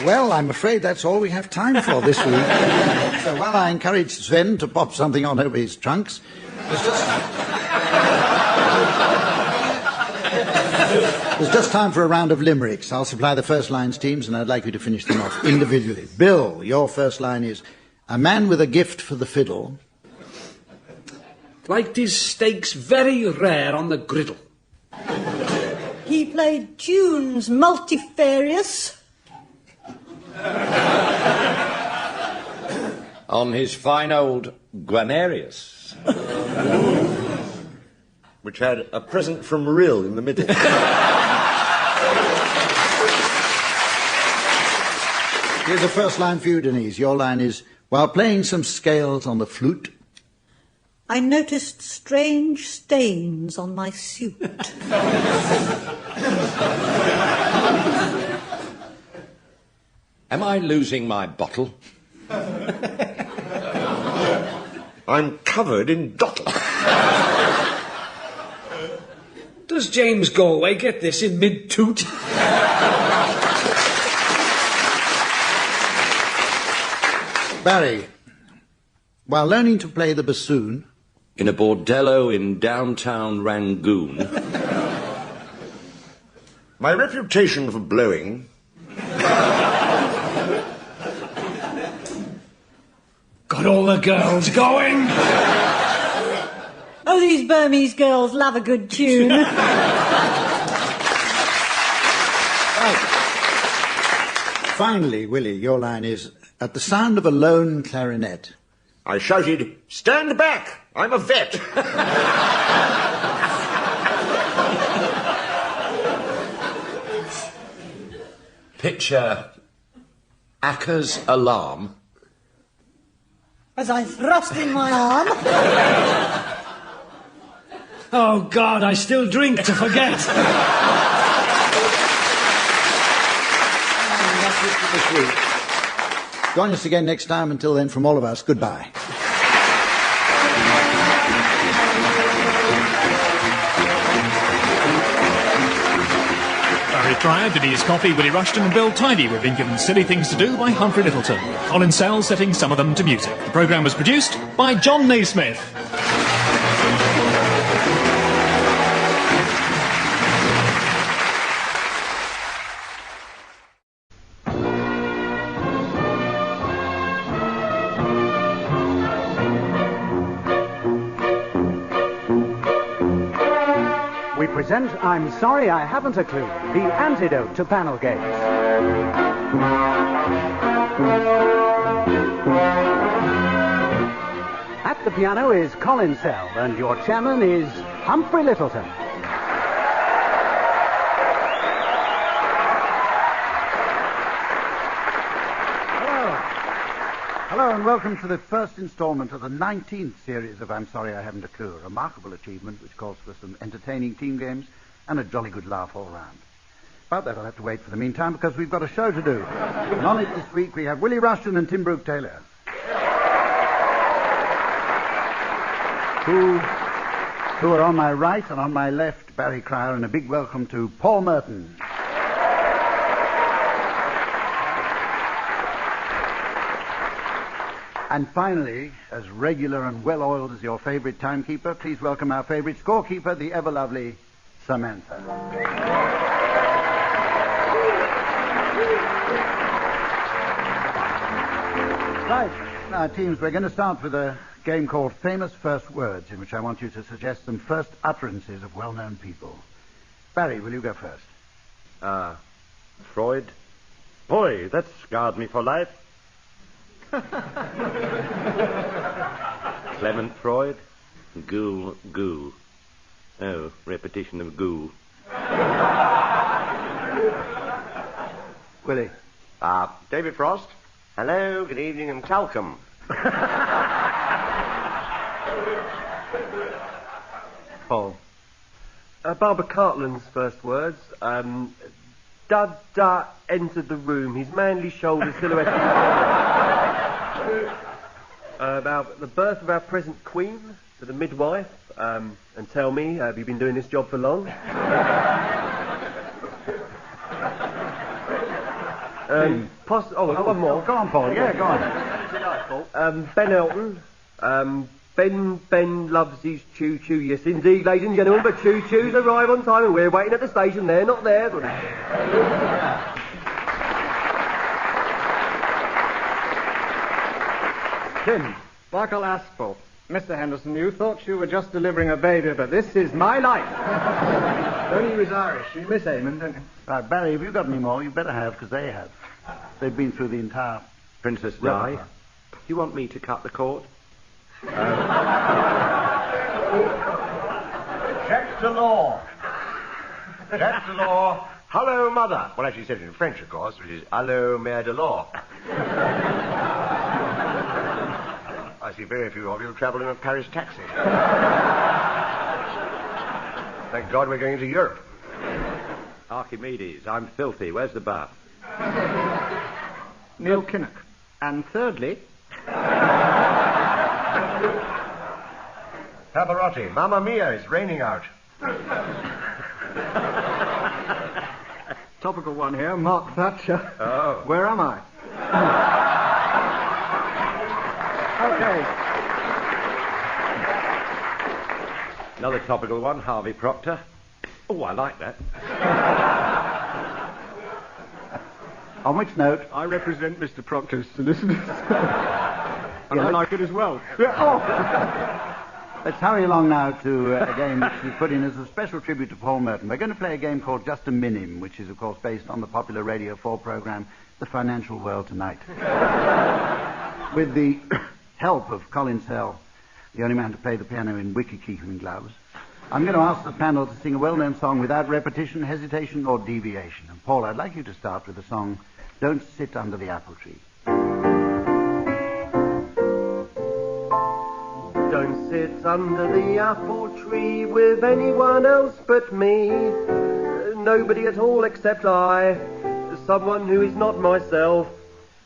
Well, I'm afraid that's all we have time for this week. So while I encourage Sven to pop something on over his trunks, there's just time for a round of limericks. I'll supply the first line's teams, and I'd like you to finish them off individually. Bill, your first line is, a man with a gift for the fiddle Liked his steaks very rare on the griddle. He played tunes multifarious. On his fine old Guanarius. Which had a present from Rill in the middle. Here's the first line for you, Denise. Your line is, While playing some scales on the flute, I noticed strange stains on my suit. Am I losing my bottle? I'm covered in dottle. Does James Galway get this in mid-toot? Barry, while learning to play the bassoon, In a bordello in downtown Rangoon. My reputation for blowing... Got all the girls going? Oh, these Burmese girls love a good tune. Right. Finally, Willie, your line is, at the sound of a lone clarinet. I shouted, "Stand back! I'm a vet!" Picture Acker's alarm. As I thrust in my arm. Oh, God, I still drink to forget. That's it for this week. Join us again next time. Until then, from all of us, goodbye. Barry Cryer, Denise Coffey, Willie Rushton and Bill Tidy were being given Silly Things to Do by Humphrey Lyttelton. Colin Sell setting some of them to music. The programme was produced by John Naismith. We present I'm Sorry I Haven't a Clue, the antidote to panel games. At the piano is Colin Sell, and your chairman is Humphrey Lyttelton. Hello and welcome to the first instalment of the 19th series of I'm Sorry I Haven't a Clue, a remarkable achievement which calls for some entertaining team games and a jolly good laugh all round. But that I'll have to wait for the meantime because we've got a show to do. And on it this week we have Willie Rushton and Tim Brooke-Taylor. Who are on my right and on my left, Barry Cryer, and a big welcome to Paul Merton. And finally, as regular and well-oiled as your favourite timekeeper, please welcome our favourite scorekeeper, the ever-lovely Samantha. Right, now, teams, we're going to start with a game called Famous First Words, in which I want you to suggest some first utterances of well-known people. Barry, will you go first? Freud. Boy, that scarred me for life. Clement Freud. Goo. Oh, repetition of goo. Willie. David Frost. Hello, good evening, and Talcum. Paul. Barbara Cartland's first words. Dada entered the room, his manly shoulders silhouetted. About the birth of our present queen, to the midwife, and tell me, have you been doing this job for long? One more. Go on, Paul. Yeah, go on. Ben Elton. Ben loves his choo-choo. Yes, indeed, ladies and gentlemen, but choo-choos arrive on time and we're waiting at the station. They're not there. Tim, Michael Aspel. Mr. Henderson, you thought you were just delivering a baby, but this is my life. Only he was Irish. You miss Eamon, don't you? Right, Barry, have you got any more? You better have, because they have. They've been through the entire... Princess Di. You want me to cut the cord? Check the law. Check the law. Hello, mother. Well, actually said it in French, of course, which is Hello, Mère de Law. see very few of you travel in a Paris taxi. Thank God we're going to Europe. Archimedes, I'm filthy. Where's the bath? Neil Kinnock. And thirdly... Pavarotti, Mamma Mia, it's raining out. Topical one here, Mark Thatcher. Oh. Where am I? Okay. Another topical one, Harvey Procter. Oh, I like that. On which note? I represent Mr. Proctor's solicitors. And I like it as well. Let's hurry along now to a game which we put in as a special tribute to Paul Merton. We're going to play a game called Just a Minim, which is, of course, based on the popular Radio 4 program, The Financial World Tonight. With the help of Colin Sell, the only man to play the piano in wicket-keeping gloves, I'm going to ask the panel to sing a well-known song without repetition, hesitation, or deviation. And, Paul, I'd like you to start with the song, Don't Sit Under the Apple Tree. Don't sit under the apple tree with anyone else but me. Nobody at all except I. Someone who is not myself.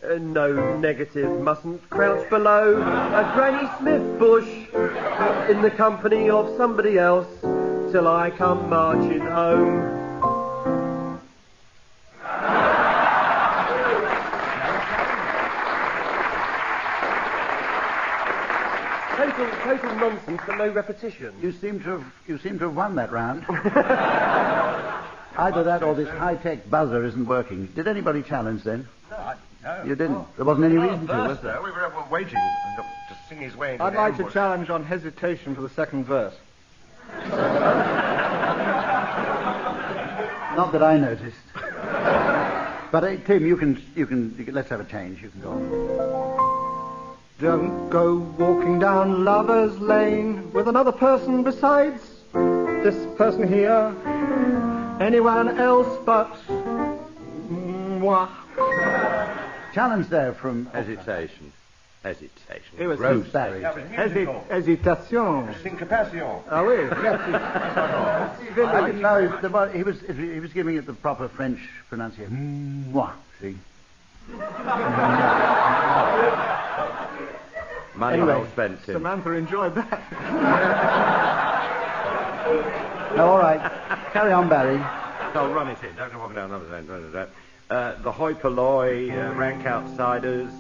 No negative mustn't crouch below a Granny Smith bush in the company of somebody else till I come marching home. Total nonsense, but no repetition. You seem to have won that round. Either that or this high-tech buzzer isn't working. Did anybody challenge then? No. You didn't. There wasn't any reason to, was there? We were waiting to sing his way into I'd the like to ambush. challenge on hesitation for the second verse. Not that I noticed. But Tim, you can. Let's have a change. You can go on. Don't go walking down Lover's Lane with another person besides this person here. Anyone else but moi. Challenge there from Hesitation. It was Rose Barry. Hésitation. Syncopation. Ah oui, merci. I didn't know he was giving it the proper French pronunciation. Moi. See. Money Anyway, well spent, Tim. Samantha enjoyed that. No, all right. Carry on, Barry. So run it in. Don't walk down another lane. The hoi polloi, rank outsiders,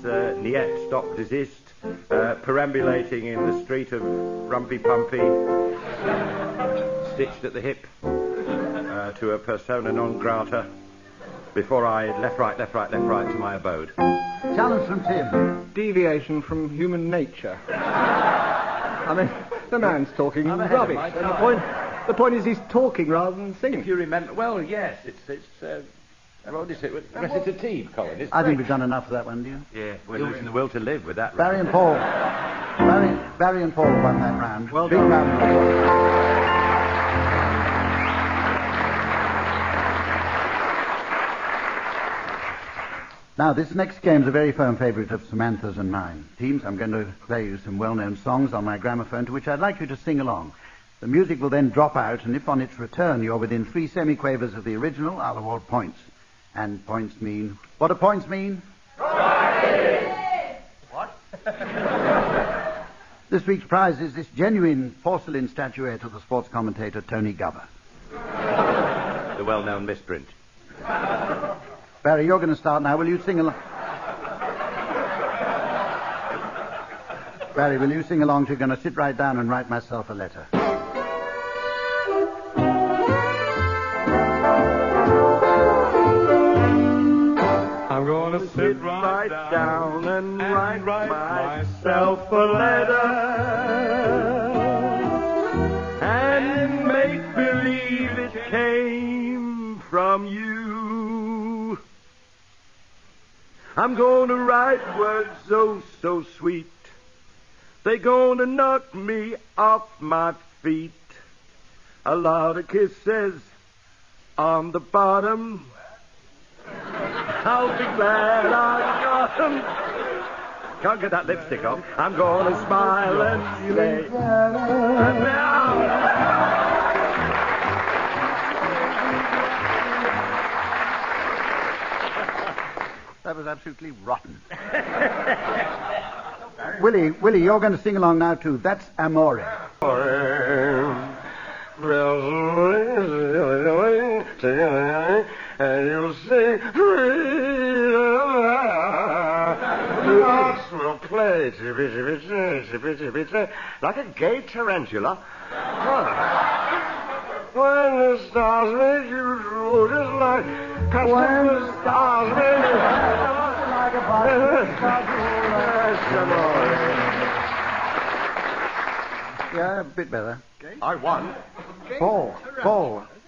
niet stop desist, perambulating in the street of Rumpy Pumpy, stitched at the hip to a persona non grata, before I left, right to my abode. Challenge from Tim. Deviation from human nature. I mean, the man's talking rubbish. And the point is he's talking rather than singing. If you remember, well, yes, it's what is it? Recitative, Colin. It's I think great. we've done enough of that one, do you? Yeah, we're losing the will to live with that. Barry and Paul. Barry and Paul won that round. Well Big done. round of applause. Now, this next game's a very firm favourite of Samantha's and mine. Teams, I'm going to play you some well-known songs on my gramophone to which I'd like you to sing along. The music will then drop out, and if on its return you're within 3 semiquavers of the original, I'll award points. And points mean... What do points mean? What? This week's prize is this genuine porcelain statuette of the sports commentator Tony Gubber. The well-known misprint. Barry, you're going to start now. Will you sing along? Barry, will you sing along? You're going to sit right down and write myself a letter. I'm gonna sit right down and write myself a letter and make believe it came from you. I'm gonna write words so sweet, they gonna knock me off my feet. A lot of kisses on the bottom, I'll be glad I got 'em. Can't get that lipstick off. I'm gonna smile and say... That was absolutely rotten. Willie, you're going to sing along now too. That's Amore. And you'll see hearts will play like a gay tarantula. When the stars make you drool, just like when the stars make you like a Yeah, a bit better. Okay. I won. Paul,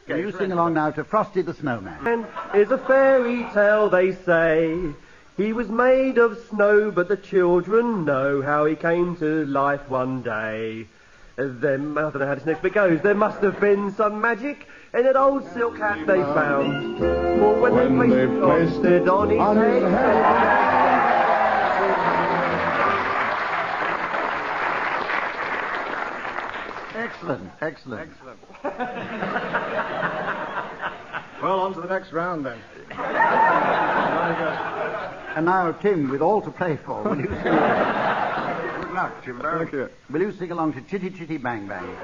will you sing along now to Frosty the Snowman? Is a fairy tale, they say. He was made of snow, but the children know how he came to life one day. Then, I don't know how this next bit goes. There must have been some magic in that old silk hat they found. For when they placed it on his head. Excellent. Well, on to the next round, then. And now, Tim, with all to play for, will you sing along? Good luck, Tim. Thank you. Will you sing along to Chitty Chitty Bang Bang?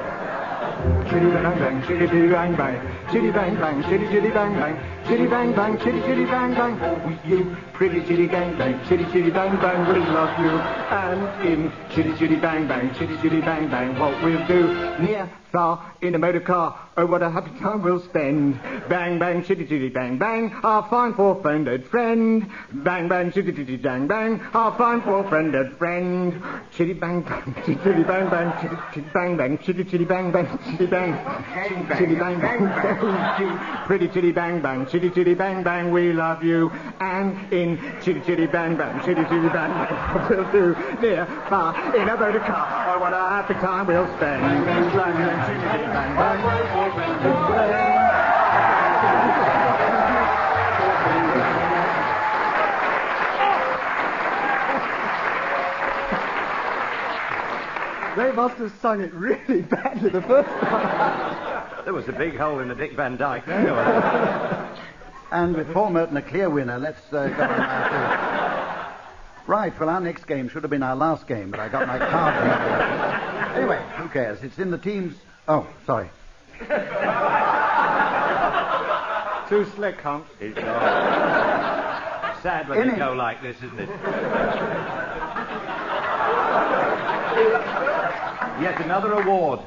Chitty bang bang, chitty chitty bang bang, chitty bang bang, chitty chitty bang bang, chitty bang bang, chitty chitty bang bang. Oh, you pretty chitty bang bang, chitty chitty bang bang, we'll love you. And in chitty chitty bang bang, chitty chitty bang bang, what we'll do near, far, in a motor car. Oh, what a happy time we'll spend. Bang bang, chitty chitty bang bang, our fine four-friended friend. Bang bang, chitty chitty bang bang, our fine four-friended friend. Chitty bang bang, chitty chitty bang bang, chitty chitty bang bang, chitty chitty bang bang, chitty bang. Chitty bang bang, pretty chitty bang bang, chitty chitty bang bang, we love you. And in chitty chitty bang bang, chitty chitty bang bang, we'll do near, far, in a motor car. Oh, what a happy time we'll spend. Bang bang, chitty chitty bang bang. They must have sung it really badly the first time. There was a big hole in the Dick Van Dyke. And with Paul Merton a clear winner, let's go on now. Right, well, our next game should have been our last game, but I got my card here. Anyway, who cares? It's in the team's... Oh, sorry. Too slick, Hump. It's sad when you go like this, isn't it? Yet another award.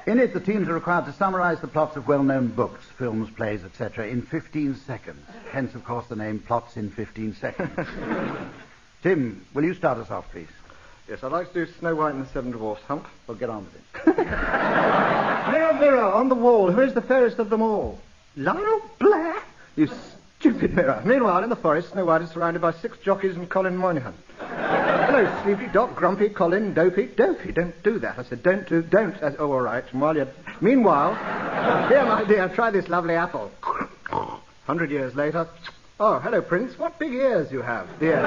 In it, the teams are required to summarize the plots of well-known books, films, plays, etc. in 15 seconds. Hence, of course, the name Plots in 15 Seconds. Tim, will you start us off, please? Yes, I'd like to do Snow White and the Seven Dwarfs, Hump. Well, get on with it. Mirror, mirror, on the wall, who is the fairest of them all? Lionel Blair? You stupid mirror. Meanwhile, in the forest, Snow White is surrounded by 6 jockeys and Colin Moynihan. Hello, Sleepy, Doc, Grumpy, Colin, Dopey. Don't do that. I said, don't. Oh, all right. Meanwhile, here, my dear, try this lovely apple. 100 years later. Oh, hello, Prince. What big ears you have, dear.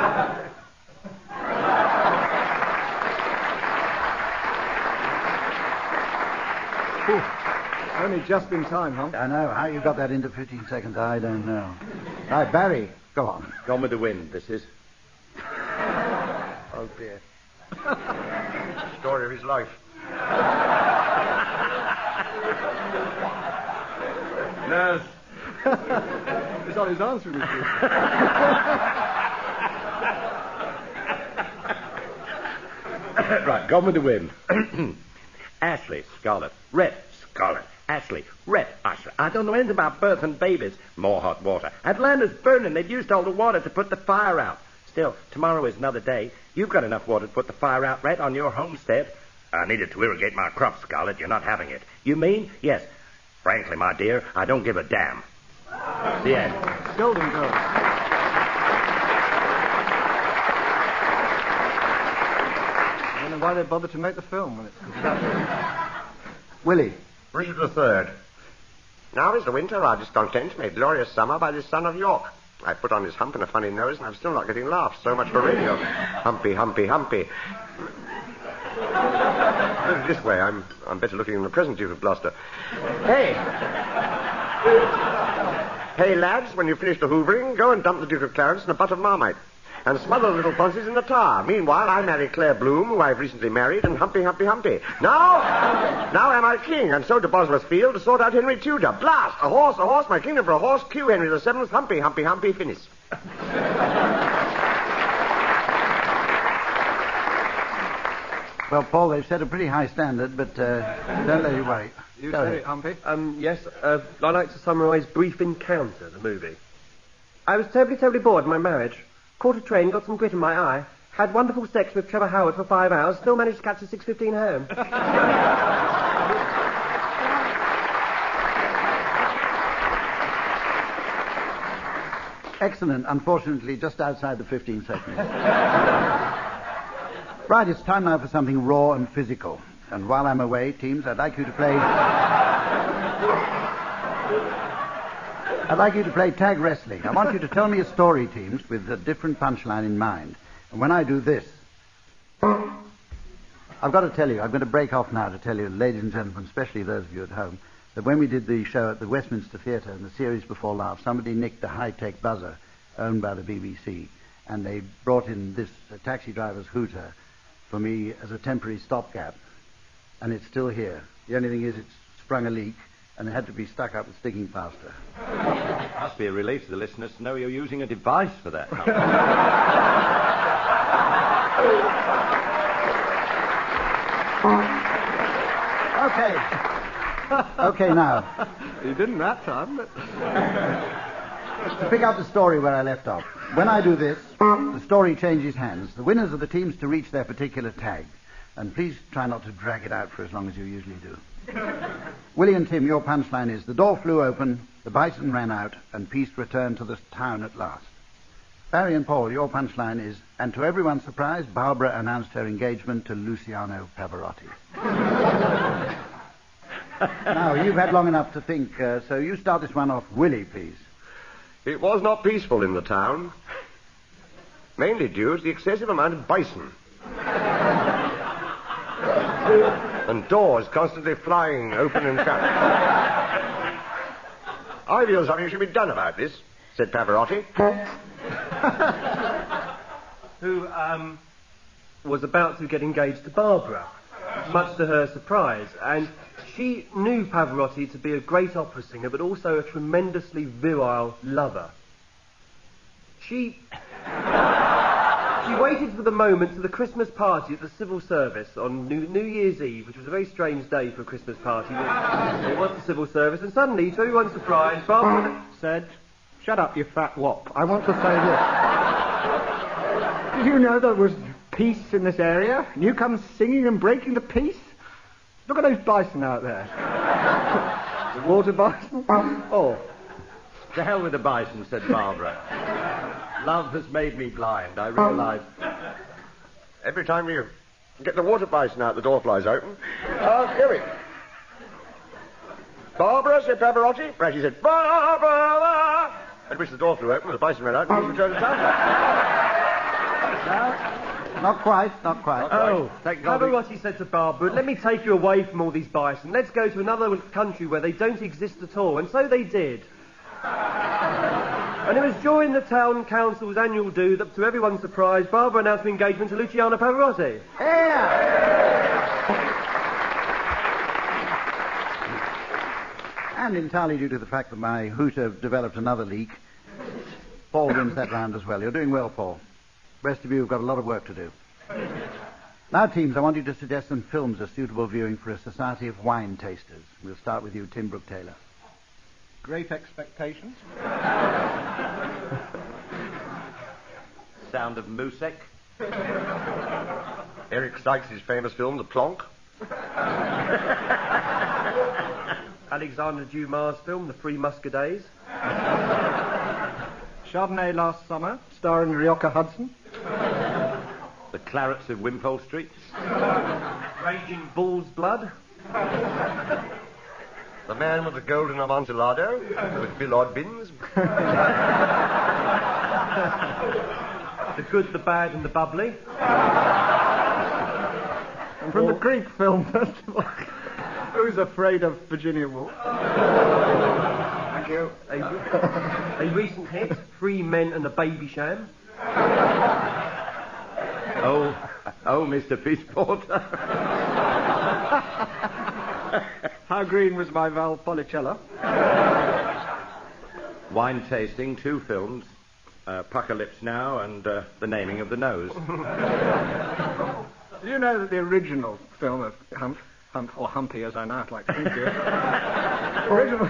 Only just in time, Hump. I know. How you got that into 15 seconds, I don't know. Right, Barry, go on. Gone with the Wind, this is. Oh, dear. Story of his life. Nurse. It's on his answering machine. Right, Gone with the Wind. Ashley, Scarlet, Red, Scarlet, Ashley, Red, Ashley. I don't know anything about birth and babies. More hot water. Atlanta's burning. They've used all the water to put the fire out. Still, tomorrow is another day. You've got enough water to put the fire out, Red, on your homestead. I needed to irrigate my crops, Scarlet. You're not having it. You mean? Yes. Frankly, my dear, I don't give a damn. The end. Golden Girls. I don't know why they bothered to make the film when it's... Willie. Richard III. Now is the winter our discontent, made glorious summer by the son of York. I put on his hump and a funny nose, and I'm still not getting laughs. So much for radio. Humpy, Humpy, Humpy. This way, I'm better looking than the present Duke of Gloucester. Hey! Hey, lads, when you've finished the hoovering, go and dump the Duke of Clarence in a butt of Marmite. And smother the little Ponces in the tar. Meanwhile, I marry Claire Bloom, who I've recently married, and Humpy, Humpy, Humpy. Now am I king, and so to Bosworth Field to sort out Henry Tudor. Blast! A horse, my kingdom for a horse. Cue Henry VII, Humpy, Humpy, Humpy, finish. Well, Paul, they've set a pretty high standard, but don't let you worry. You say it, Humpy. Yes, I'd like to summarise Brief Encounter, the movie. I was terribly bored in my marriage. Caught a train, got some grit in my eye. Had wonderful sex with Trevor Howard for 5 hours. Still managed to catch the 6:15 home. Excellent. Unfortunately, just outside the 15 seconds. Right, it's time now for something raw and physical. And while I'm away, teams, I'd like you to play tag wrestling. I want you to tell me a story, teams, with a different punchline in mind. And when I do this, I've got to tell you, I'm going to break off now to tell you, ladies and gentlemen, especially those of you at home, that when we did the show at the Westminster Theatre in the series Before Laugh, somebody nicked a high-tech buzzer owned by the BBC, and they brought in this taxi driver's hooter for me as a temporary stopgap, and it's still here. The only thing is it's sprung a leak, and it had to be stuck up with sticking plaster. Must be a relief to the listeners to know you're using a device for that. Okay, now. You didn't that time, but... To pick up the story where I left off. When I do this, the story changes hands. The winners are the teams to reach their particular tag. And please try not to drag it out for as long as you usually do. Willie and Tim, your punchline is, the door flew open, the bison ran out, and peace returned to the town at last. Barry and Paul, your punchline is, and to everyone's surprise, Barbara announced her engagement to Luciano Pavarotti. Now, you've had long enough to think, so you start this one off. Willie, please. It was not peaceful in the town, mainly due to the excessive amount of bison. And doors constantly flying open and shut. I feel something should be done about this, said Pavarotti. Who, was about to get engaged to Barbara, much to her surprise, and she knew Pavarotti to be a great opera singer, but also a tremendously virile lover. She waited for the moment to the Christmas party at the civil service on New Year's Eve, which was a very strange day for a Christmas party. It was the civil service, and suddenly, to everyone's surprise, Barbara said, "Shut up, you fat wop. I want to say this. Did you know there was peace in this area? And you come singing and breaking the peace? Look at those bison out there. The water bison? Oh, to hell with the bison, said Barbara. Love has made me blind, I realise. Every time you get the water bison out, the door flies open. Here we go. Barbara, said Pavarotti. Brady said, Barbara! At which the door flew open, the bison ran out, and he returned to town. Not quite. Oh, thank God. Pavarotti said to Barbara, let me take you away from all these bison. Let's go to another country where they don't exist at all. And so they did. And it was during the town council's annual do that, to everyone's surprise, Barbara announced her engagement to Luciano Pavarotti. And entirely due to the fact that my hooter developed another leak, Paul wins that round as well. You're doing well, Paul. The rest of you have got a lot of work to do. Now, teams, I want you to suggest some films as suitable viewing for a society of wine tasters. We'll start with you, Tim Brooke-Taylor. Great Expectations. Sound of Musek. Eric Sykes' famous film, The Plonk. Alexander Dumas' film, The Three Musketeers. Chardonnay Last Summer, starring Ryoka Hudson. The Clarets of Wimpole Street. Raging Bull's Blood. The Man with the Golden Amontillado, with Bill Odbins. The Good, the Bad and the Bubbly. And from the Greek Film Festival, Who's Afraid of Virginia Woolf? Thank you. A recent hit, Three Men and a Baby Sham. Oh, Mr. Peaceporter. How Green Was My Valpolicella? Wine tasting, 2 films. Apocalypse Now and The Naming of the Nose. Do you know that the original film of Humpy, as I now like to think of it, original...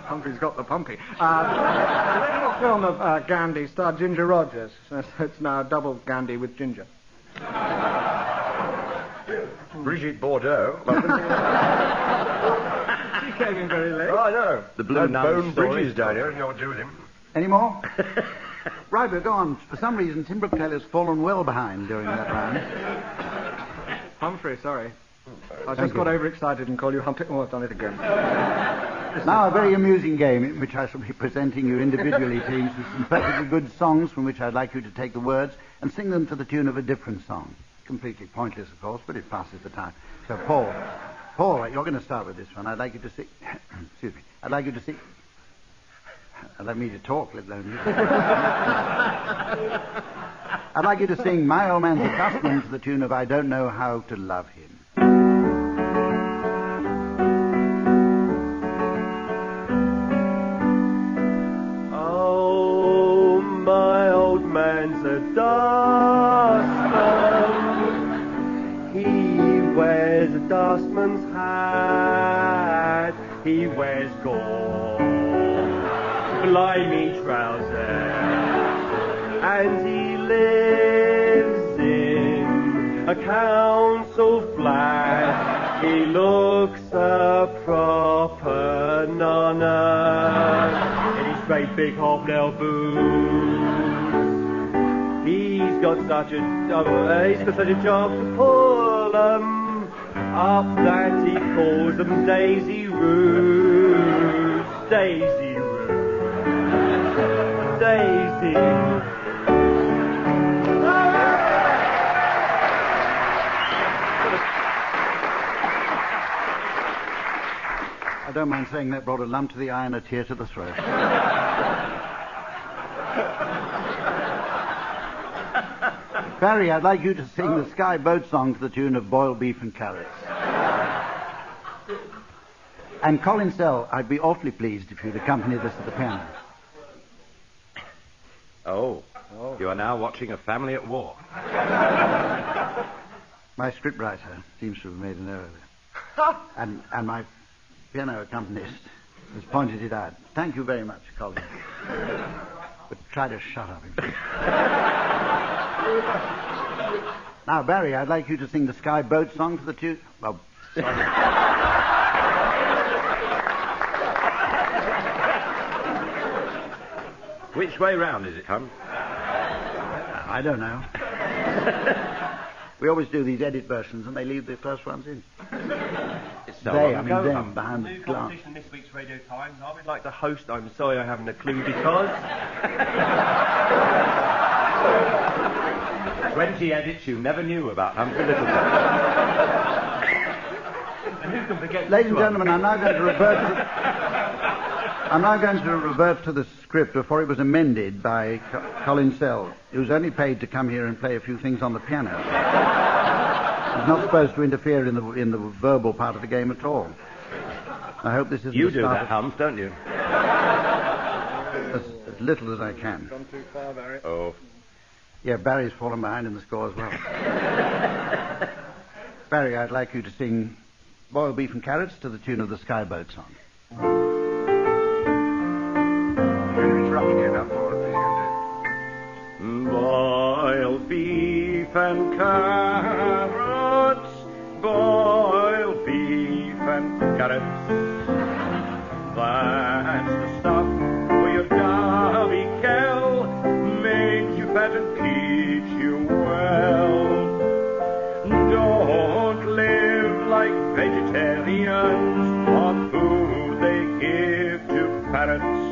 Humphrey's got the pumpy. The original film of Gandhi starred Ginger Rogers. It's now double Gandhi with Ginger. Brigitte Bardot. She came in very late. Oh, I know. The Blue Nun Bridges down here, you're doing him. Any more? Right, we'll go on. For some reason, Tim Brooke-Taylor's fallen well behind during that round. Humphrey, sorry. I just got overexcited and called you Humphrey. Oh, I've done it again. Now, a very amusing game in which I shall be presenting you individually teams with some perfectly good songs from which I'd like you to take the words and sing them to the tune of a different song. Completely pointless, of course, but it passes the time. So, Paul, you're going to start with this one. I'd like you to sing... Excuse me. I'd like you to sing... I'd like me to talk, let alone you. I'd like you to sing My Old Man's a Dustman to the tune of I Don't Know How to Love Him. Oh, my old man's a dustman. He wears a dustman's hat. He wears gold, blimey trousers, and he lives in a council flat. He looks a proper nonna in his great big hobnail boots. He's got such a job to pull 'em up that he calls them daisy roots. Daisy roots. Daisy. I don't mind saying that brought a lump to the eye and a tear to the throat. Barry, I'd like you to sing the Sky Boat song to the tune of Boiled Beef and Carrots. And Colin Sell, I'd be awfully pleased if you'd accompany this at the piano. Oh, you are now watching A Family at War. My scriptwriter seems to have made an error there. And my piano accompanist has pointed it out. Thank you very much, Colin. But try to shut up. Now, Barry, I'd like you to sing the Sky Boat song to the tune... Well, sorry. Which way round is it, Hum? I don't know. We always do these edit versions and they leave the first ones in. It's so them, behind the New glass. competition this week's Radio Times. I would like to host. I'm sorry I haven't a clue because... 20 edits you never knew about Humphrey Lyttelton. And who can forget Ladies and this one? gentlemen, I'm now going to revert to the script before it was amended by Colin Sell, who was only paid to come here and play a few things on the piano. He's not supposed to interfere in the verbal part of the game at all. I hope this isn't You the do start that, Hump, don't you? as little as I can. Gone too far, Barry. Oh. Yeah, Barry's fallen behind in the score as well. Barry, I'd like you to sing Boiled Beef and Carrots to the tune of the Sky Boat song. Boiled beef and carrots, boiled beef and carrots. That's the stuff for your darby cow, makes you fat and keeps you well. Don't live like vegetarians on food they give to parrots.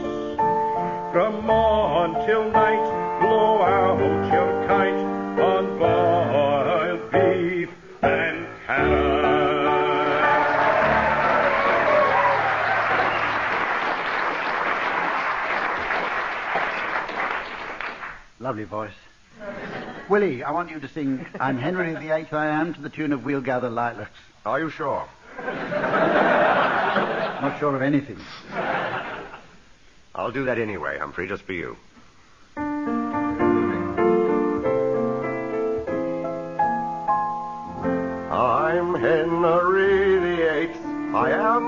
From morn till night. Blow out your kite on boiled beef and carrot. Lovely voice. Willie, I want you to sing I'm Henry VIII I Am to the tune of We'll Gather Lilacs. Are you sure? Not sure of anything. I'll do that anyway, Humphrey, just for you. I'm Henry VIII, I am.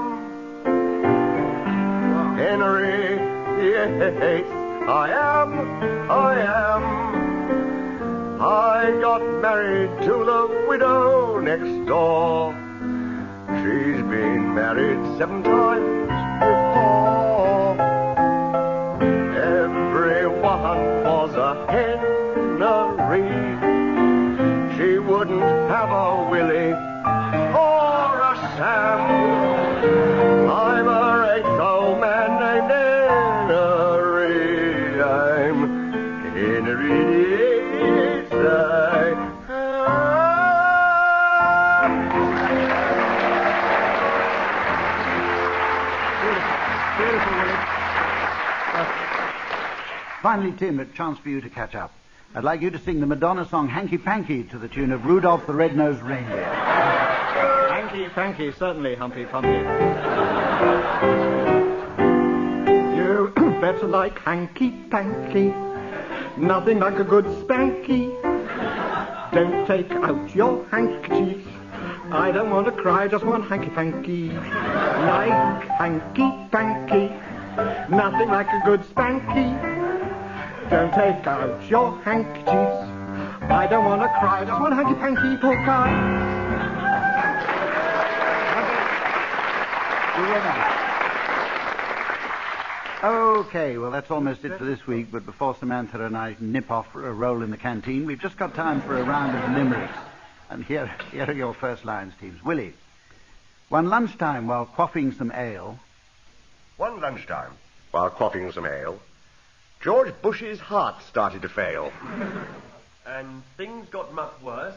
Henry VIII, I am. I got married to the widow next door. She's been married 7 times before. Everyone was a Henry. She wouldn't have a Willie or a Sam. I'm a 8th old man named Henry. I'm Henry VIII. Finally, Tim, a chance for you to catch up. I'd like you to sing the Madonna song Hanky Panky to the tune of Rudolph the Red-Nosed Reindeer. Hanky Panky, certainly, Humpty Pumpty. You better like Hanky Panky. Nothing like a good spanky. Don't take out your handkerchief. I don't want to cry, just want Hanky Panky. Like Hanky Panky. Nothing like a good spanky. Don't take out your handkerchiefs. I don't want to cry, just want Hanky Panky polka. Okay, well, that's almost it for this week, but before Samantha and I nip off for a roll in the canteen, we've just got time for a round of limericks. And here are your first lines, teams. Willie. One lunchtime while quaffing some ale, George Bush's heart started to fail. And things got much worse.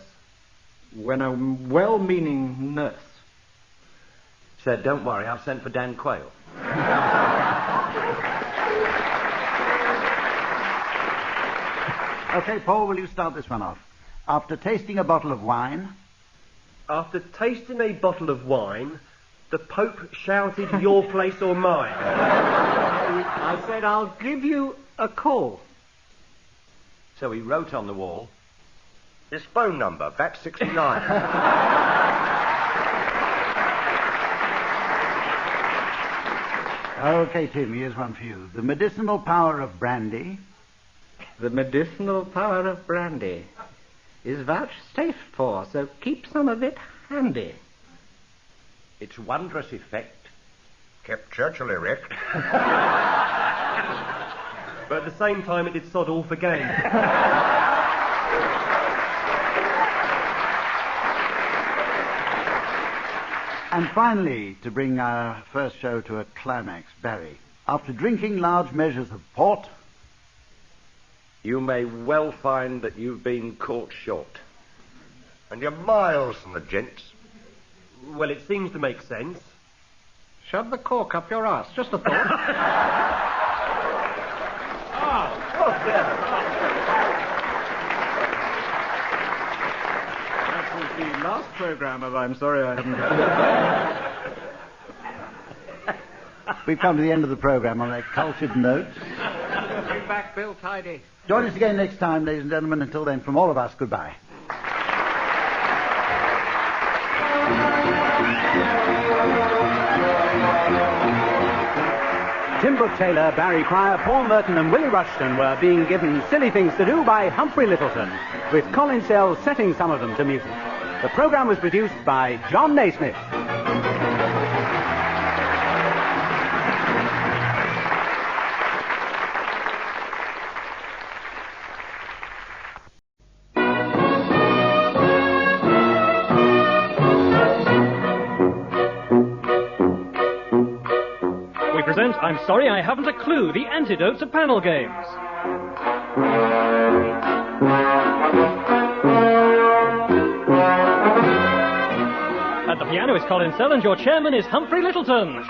When a well-meaning nurse Said, don't worry, I've sent for Dan Quayle. Okay, Paul, will you start this one off? After tasting a bottle of wine... After tasting a bottle of wine, the Pope shouted, your place or mine. I said, I'll give you a call. So he wrote on the wall, His phone number, VAT 69. Okay, Tim, here's one for you. The medicinal power of brandy... The medicinal power of brandy is vouchsafed for, so keep some of it handy. its wondrous effect Kept Churchill erect. but at the same time it did sod all for gain. And finally, to bring our first show to a climax, Barry. After drinking large measures of port... You may well find that you've been caught short. And you're miles from the gents. Well, it seems to make sense. Shove the cork up your arse. Just a thought. That was the last programme of I'm Sorry I Haven't Got We've come to the end of the programme on that cultured note. Bring back Bill Tidy. Join us again next time, ladies and gentlemen. Until then, from all of us, goodbye. Tim Brooke-Taylor, Barry Cryer, Paul Merton and Willie Rushton were being given Silly Things to Do by Humphrey Lyttelton, with Colin Sells setting some of them to music. The programme was produced by John Naismith. I'm sorry I haven't a clue. The antidote to panel games. name is Colin Sell, and your chairman is Humphrey Lyttelton.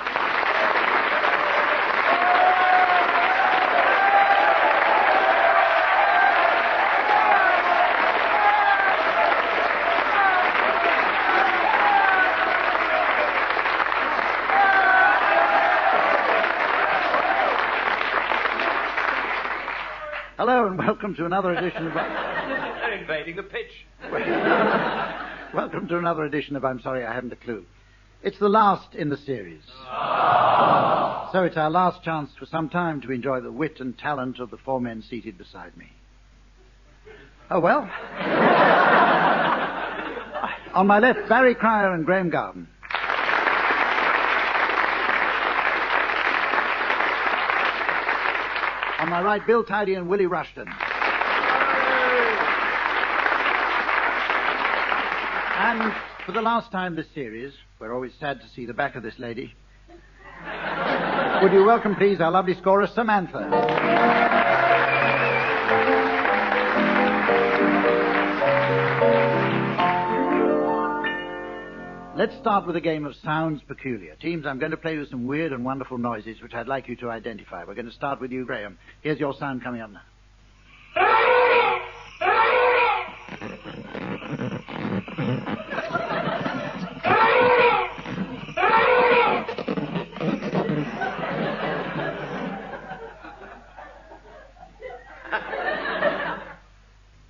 Hello and welcome to another edition of... They're invading the pitch. Welcome to another edition of I'm Sorry I Haven't a Clue. It's the last in the series. So it's our last chance for some time to enjoy the wit and talent of the four men seated beside me. Oh, well. On my left, Barry Cryer and Graeme Garden. On my right, Bill Tidy and Willie Rushton. And for the last time this series, we're always sad to see the back of this lady. Would you welcome, please, our lovely scorer, Samantha. Let's start with a game of sounds peculiar. Teams, I'm going to play you some weird and wonderful noises which I'd like you to identify. We're going to start with you, Graeme. Here's your sound coming up now.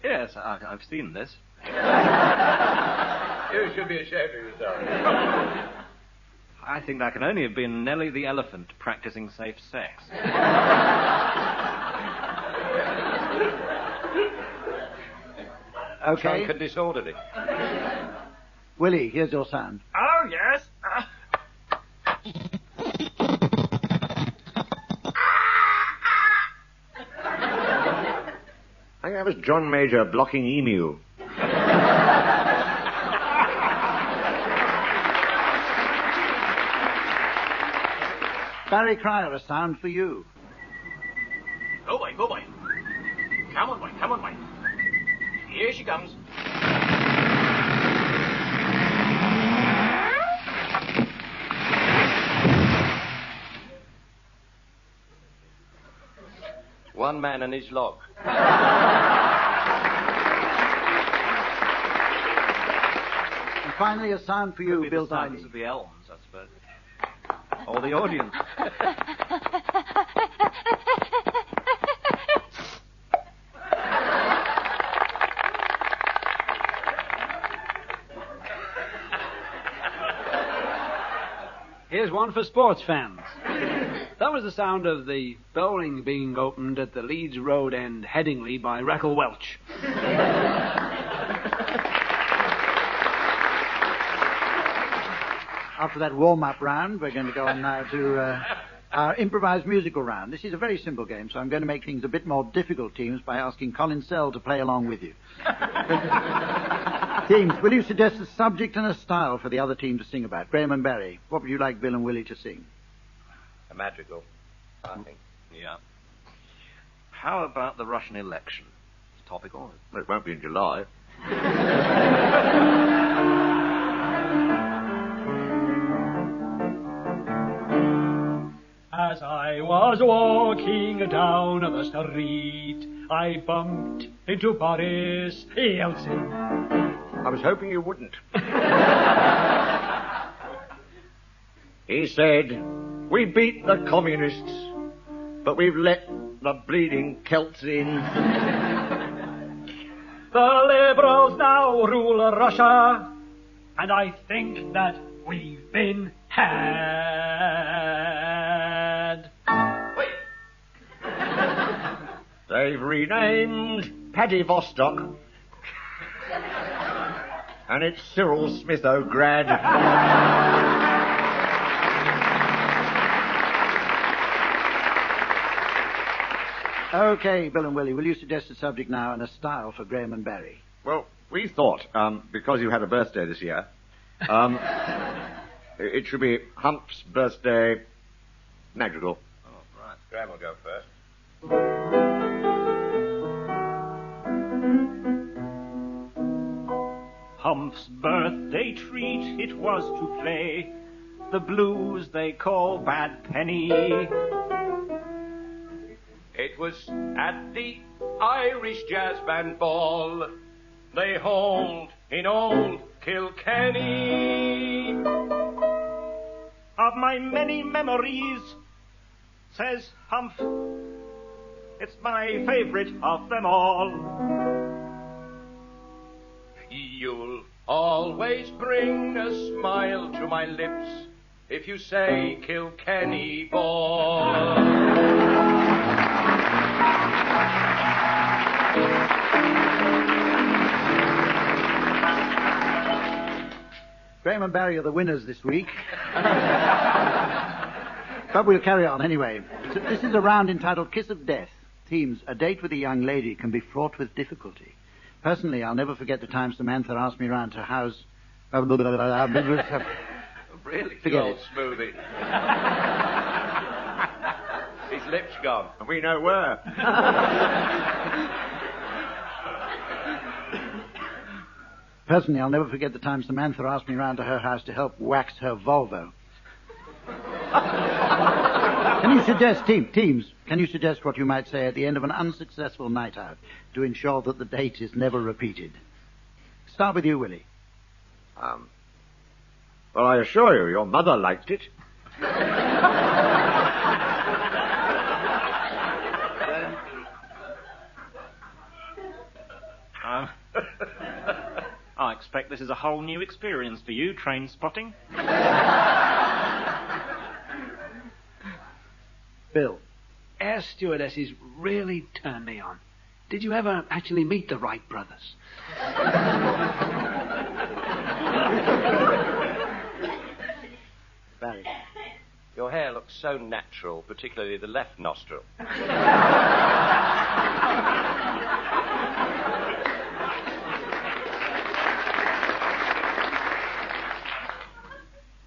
Yes, I've seen this. You should be ashamed of yourself. I think that can only have been Nellie the elephant practicing safe sex. Okay. Drunk and disorderly. Willie, here's your sound. Oh, yes. I think that was John Major blocking emu. Barry Cryer, a sound for you. Go away, go away. Come on, boy, come on, boy. Here she comes. One man and his log. And finally, a sound for you, Bill the sounds Tidy. of the elms, I suppose. Or the audience. Here's one for sports fans. That was the sound of the bowling being opened at the Leeds Road end, Headingley, by Rackle Welch. After that warm-up round, we're going to go on now to our improvised musical round. This is a very simple game, so I'm going to make things a bit more difficult, teams, by asking Colin Sell to play along with you. Teams, will you suggest a subject and a style for the other team to sing about? Graeme and Barry, what would you like Bill and Willie to sing? A madrigal, I think. Yeah. How about the Russian election? It's topical. Well, it won't be in July. As I was walking down the street, I bumped into Boris Yeltsin. I was hoping you wouldn't. He said, "We beat the communists, but we've let the bleeding Celts in." The liberals now rule Russia, and I think that we've been had. They've renamed Paddy Vostok, and it's Cyril Smith O'Grad. Okay, Bill and Willie, will you suggest a subject now and a style for Graeme and Barry? Well, we thought, because you had a birthday this year, it should be Hump's birthday madrigal. Oh, right. Graeme will go first. Hump's birthday treat it was to play the blues they call Bad Penny. It was at the Irish Jazz Band Ball they hold in old Kilkenny. Of my many memories, says Humph, it's my favourite of them all. You'll always bring a smile to my lips if you say Kilkenny Ball. Graeme and Barry are the winners this week. But we'll carry on anyway. So this is a round entitled Kiss of Death. Teams, a date with a young lady can be fraught with difficulty. Personally, I'll never forget the time Samantha asked me round to her house. Really? Forget Old it. smoothie. His lips gone. And we know where. Personally, I'll never forget the time Samantha asked me round to her house to help wax her Volvo. Can you suggest, teams, can you suggest what you might say at the end of an unsuccessful night out to ensure that the date is never repeated? Start with you, Willie. Well, I assure you, your mother liked it. I expect this is a whole new experience for you, train spotting. Bill. Air stewardesses really turn me on. Did you ever actually meet the Wright brothers? Barry. Your hair looks so natural, particularly the left nostril.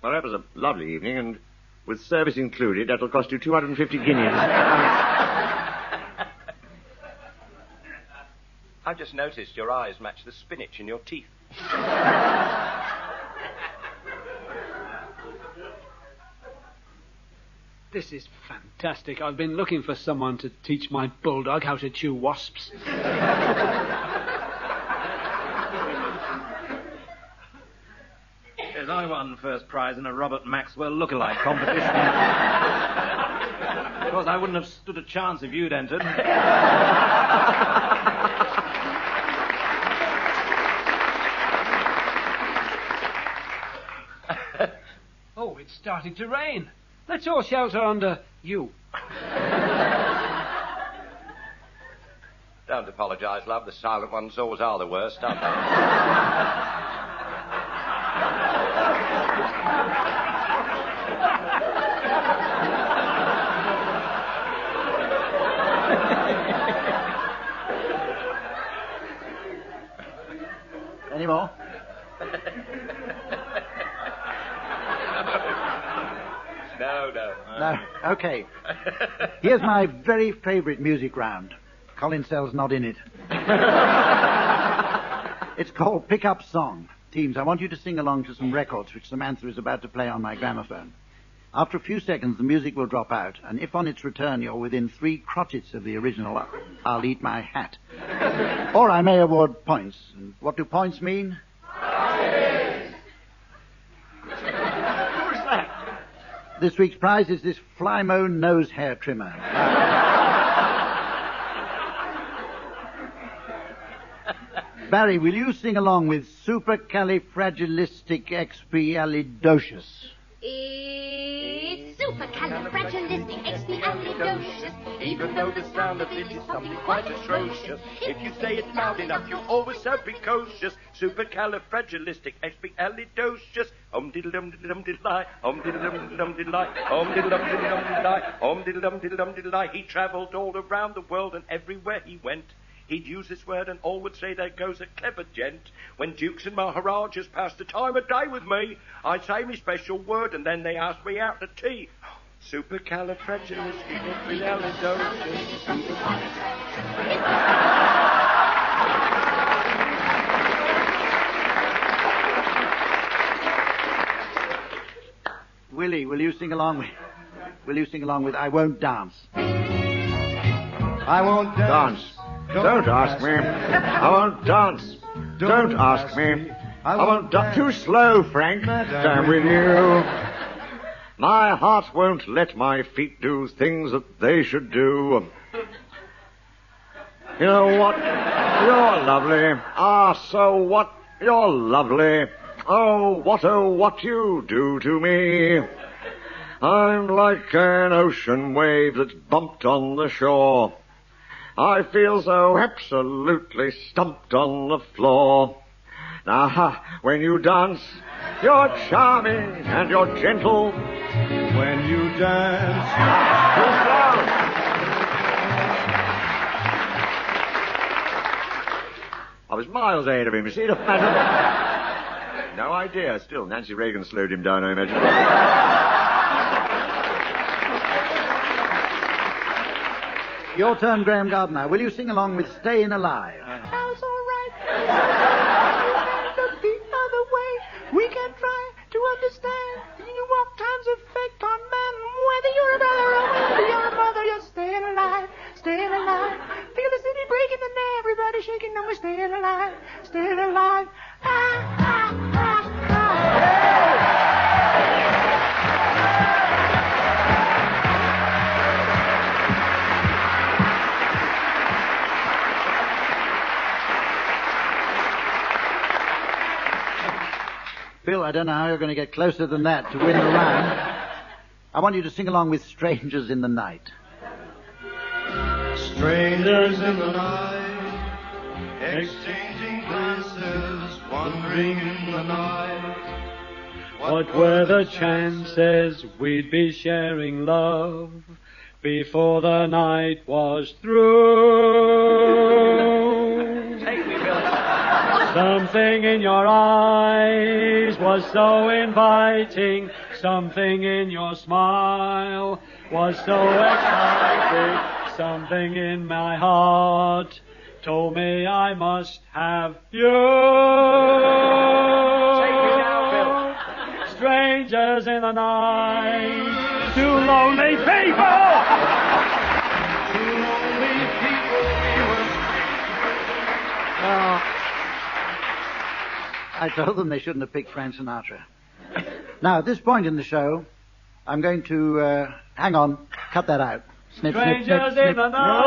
Well, that was a lovely evening, and with service included, that'll cost you 250 guineas. I've just noticed your eyes match the spinach in your teeth. This is fantastic. I've been looking for someone to teach my bulldog how to chew wasps. Yes, I won first prize in a Robert Maxwell lookalike competition. Of course, I wouldn't have stood a chance if you'd entered. Oh, it's starting to rain. Let's all shelter under you. Don't apologise, love. The silent ones always are the worst, aren't they? Any more? No. Okay. Here's my very favourite music round. Colin Sell's not in it. It's called Pick Up Song. Teams, I want you to sing along to some records which Samantha is about to play on my gramophone. After a few seconds, the music will drop out, and if on its return you're within 3 crotchets of the original, I'll eat my hat. Or I may award points. And what do points mean? This week's prize is this Flymo nose hair trimmer. Barry, will you sing along with supercalifragilisticexpialidocious? It's supercalifragilisticexpialidocious. Even though the sound of it is something quite atrocious, if you say it loud enough, you'll always so precocious. Supercalifragilisticexpialidocious. Diddle dum diddle dum diddle lie. Diddle dum diddle dum diddle lie. Diddle dum diddle dum diddle lie. Diddle dum diddle dum diddle lie. He travelled all around the world, and everywhere he went, he'd use this word and all would say, there goes a clever gent. When dukes and maharajas pass the time of day with me, I'd say me special word, and then they ask me out to tea. Supercalifragilisticexpialidocious. Willie, will you sing along with I Won't Dance? I won't dance. Don't ask me. I won't dance. Don't ask me. I won't dance. Too slow, Frank. Damn with you. My heart won't let my feet do things that they should do. You know what? You're lovely. Ah, so what? You're lovely. Oh, what you do to me. I'm like an ocean wave that's bumped on the shore. I feel so absolutely stumped on the floor. Now, when you dance, you're charming and you're gentle. When you dance, too slow. I was miles ahead of him. You see, it doesn't matter. No idea. Still, Nancy Reagan slowed him down, I imagine. Your turn, Graeme Garden. Now, will you sing along with Stayin' Alive? Sounds all right. Look the other way. We can try to understand. You walk times effect on man. Whether you're a brother or whether you're a mother, you're staying alive. Staying alive. Feel the city breaking and everybody shaking and we're staying alive. Staying alive. Bill, I don't know how you're going to get closer than that to win the round. I want you to sing along with Strangers in the Night. Strangers in the night, exchanging glances, wandering in the night. What were the chances we'd be sharing love before the night was through? Take me, Bill. Something in your eyes was so inviting. Something in your smile was so exciting. Something in my heart told me I must have you. Take me now, Bill. Strangers in the night, two lonely people. Two lonely people we were. I told them they shouldn't have picked Frank Sinatra. Now, at this point in the show, I'm going to... hang on, cut that out. Snip, Strangers snip, snip, snip. in the night.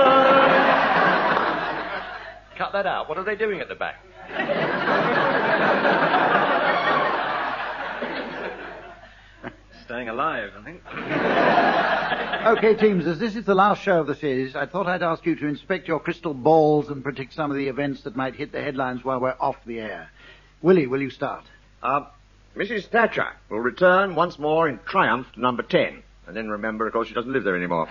Cut that out. What are they doing at the back? Staying alive, I think. Okay, teams, as this is the last show of the series, I thought I'd ask you to inspect your crystal balls and predict some of the events that might hit the headlines while we're off the air. Willie, will you start? Mrs. Thatcher will return once more in triumph to number 10. And then remember, of course, she doesn't live there anymore.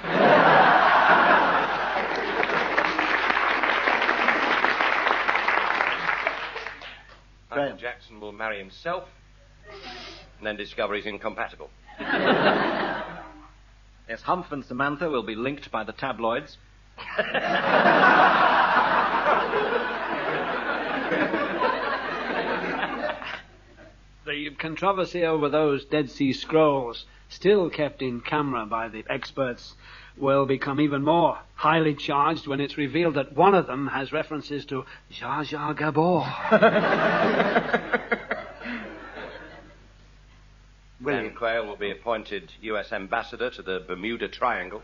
Michael Jackson will marry himself and then discover he's incompatible. Yes, Humph and Samantha will be linked by the tabloids. The controversy over those Dead Sea Scrolls, still kept in camera by the experts, will become even more highly charged when it's revealed that one of them has references to Zsa Zsa Gabor. Dan Quayle will be appointed U.S. ambassador to the Bermuda Triangle.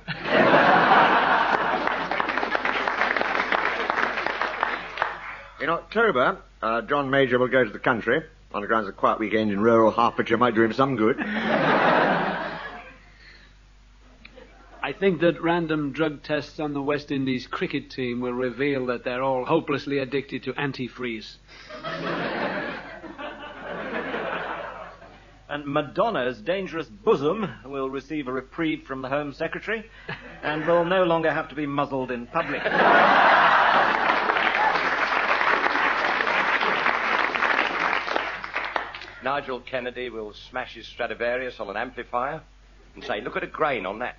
In October, John Major will go to the country. On the grounds of a quiet weekend in rural Hertfordshire might do him some good. I think that random drug tests on the West Indies cricket team will reveal that they're all hopelessly addicted to antifreeze. And Madonna's dangerous bosom will receive a reprieve from the Home Secretary and will no longer have to be muzzled in public. Nigel Kennedy will smash his Stradivarius on an amplifier and say, look at a grain on that.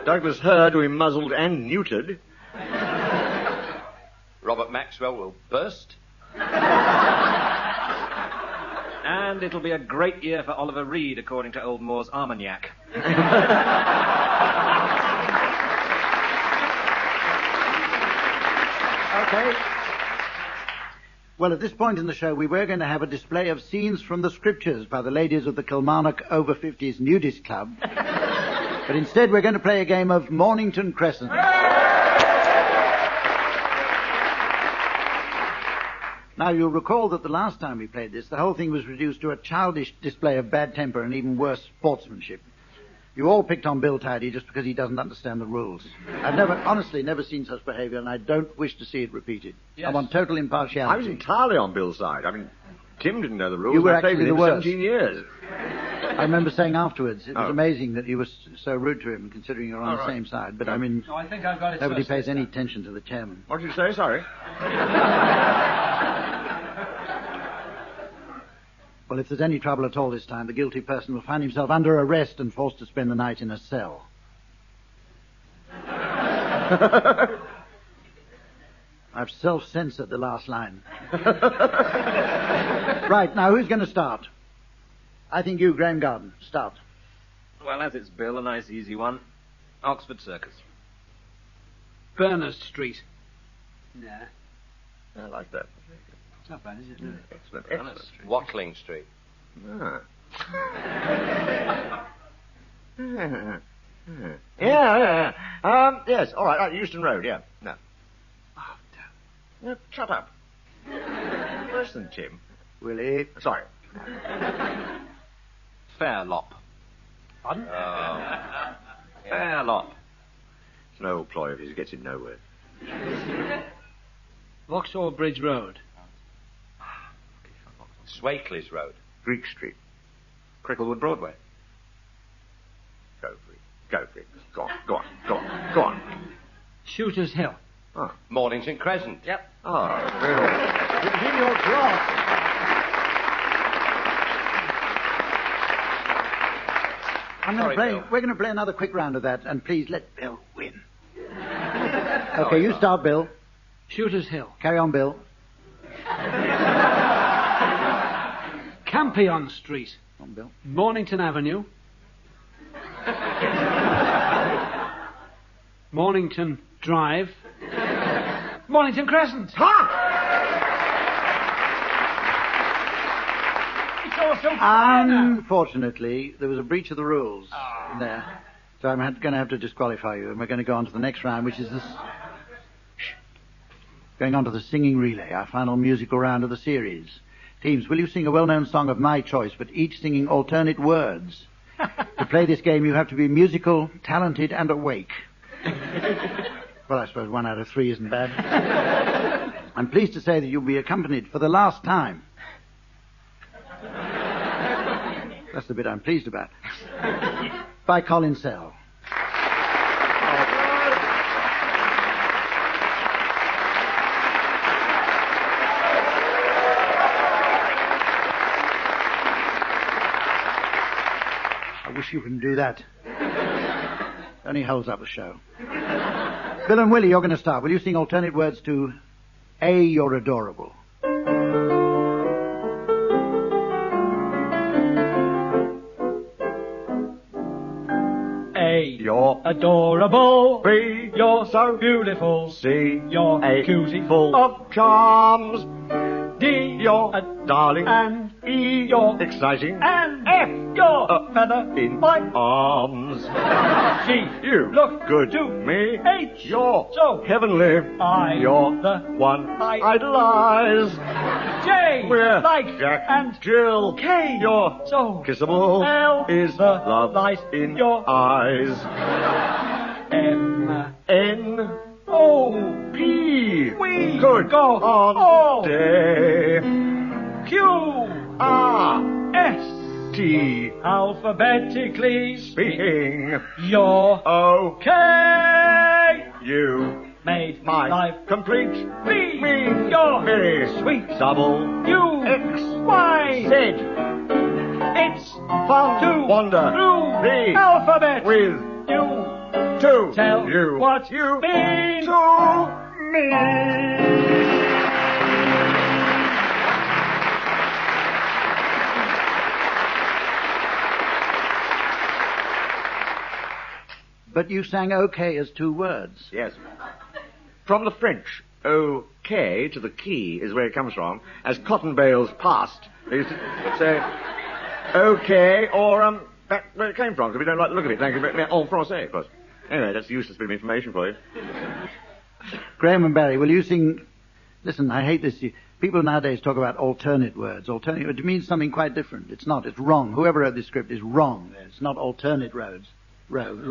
Douglas Hurd will be muzzled and neutered. Robert Maxwell will burst. And it'll be a great year for Oliver Reed, according to Old Moore's Armagnac. Okay. Well, at this point in the show, we were going to have a display of scenes from the scriptures by the ladies of the Kilmarnock Over 50s Nudist Club. But instead, we're going to play a game of Mornington Crescent. Now, you'll recall that the last time we played this, the whole thing was reduced to a childish display of bad temper and even worse sportsmanship. You all picked on Bill Tidy just because he doesn't understand the rules. I've honestly never seen such behaviour, and I don't wish to see it repeated. Yes. I'm on total impartiality. I was entirely on Bill's side. I mean, Tim didn't know the rules. You were I played actually with the him worst. 17 years. I remember saying afterwards, it was Oh. amazing that you were so rude to him, considering you're on the same side. But, I mean, No, I think I've got it nobody first pays this any time. attention to the chairman. What did you say? Sorry. Well, if there's any trouble at all this time, the guilty person will find himself under arrest and forced to spend the night in a cell. I've self-censored the last line. Right, now who's going to start? I think you, Graeme Garden. Start. Well, as it's Bill, a nice easy one. Oxford Circus. Berners Street. Nah. I like that. It's not bad, is it? No. Excellent, Berners excellent. Street. Watling Street. Ah. Yeah. Yes, all right, Euston Road, yeah. No. Oh, damn. No, shut up. Worse than Tim. Willie. Sorry. Fairlop. Pardon? Fairlop. It's an old ploy of his, gets him nowhere. Vauxhall Bridge Road. Swakeleys Road. Greek Street. Cricklewood Broadway. Go for it. Go for it. Go on, go on, go on, go on. Shooter's Hill. Oh, Mornington Crescent. Yep. oh Bill. It's in your class. We're going to play another quick round of that, and please let Bill win. Okay, you start, Bill. Shooter's Hill. Carry on, Bill. Campion Street. Come on, Bill. Mornington Avenue. Mornington Drive. Mornington Crescent. It's all so fair now. Unfortunately, there was a breach of the rules there. So I'm going to have to disqualify you, and we're going to go on to the next round, which is this. Going on to the singing relay, our final musical round of the series. Teams, will you sing a well-known song of my choice, but each singing alternate words? To play this game, you have to be musical, talented, and awake. Well, I suppose 1 out of 3 isn't bad. I'm pleased to say that you'll be accompanied for the last time. That's the bit I'm pleased about. By Colin Sell. I wish you couldn't do that. Only holds up the show. Bill and Willie, you're going to start. Will you sing alternate words to A, You're Adorable? A. You're Adorable. B. You're so beautiful. C. You're A. cutie. Full of charms. D. You're a darling. And E. You're exciting. And F. You're A feather in my arms. G. You Look good to me. H. You're So heavenly. I. You're The one I. idolize. J. We're Like Jack and Jill. K. You're So kissable. L. Is The love light in your eyes. M. N. O. P. We Good go on all day. Q. R. S. T. Alphabetically Speaking. You're Okay. You made my life complete. B. Me. You're Very sweet. Double. U. X. Y. Z. It's Fun to wander through the alphabet with you to tell you what you mean to me. But you sang OK as 2 words. Yes. From the French, OK to the key is where it comes from. As cotton bales passed, they used to say OK, or that's where it came from, because we don't like the look of it. Thank you, en français, of course. Anyway, that's a useless bit of information for you. Graeme and Barry, will you sing... Listen, I hate this. People nowadays talk about alternate words. Alternate, it means something quite different. It's not. It's wrong. Whoever wrote this script is wrong. It's not alternate roads. Road. It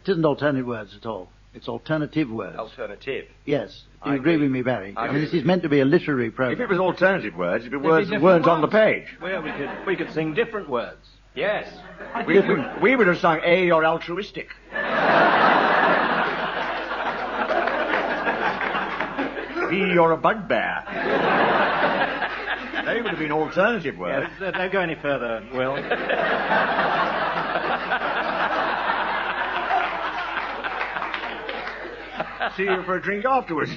isn't alternate words at all. It's alternative words. Alternative. Yes. Do you agree with me, Barry? I mean, this is meant to be a literary program. If it was alternative words, it'd be words that weren't on the page. Well, we could sing different words. Yes. We would have sung A, you're altruistic. B, you're a bugbear. They would have been alternative words. Yes, don't go any further, Will. See you for a drink afterwards.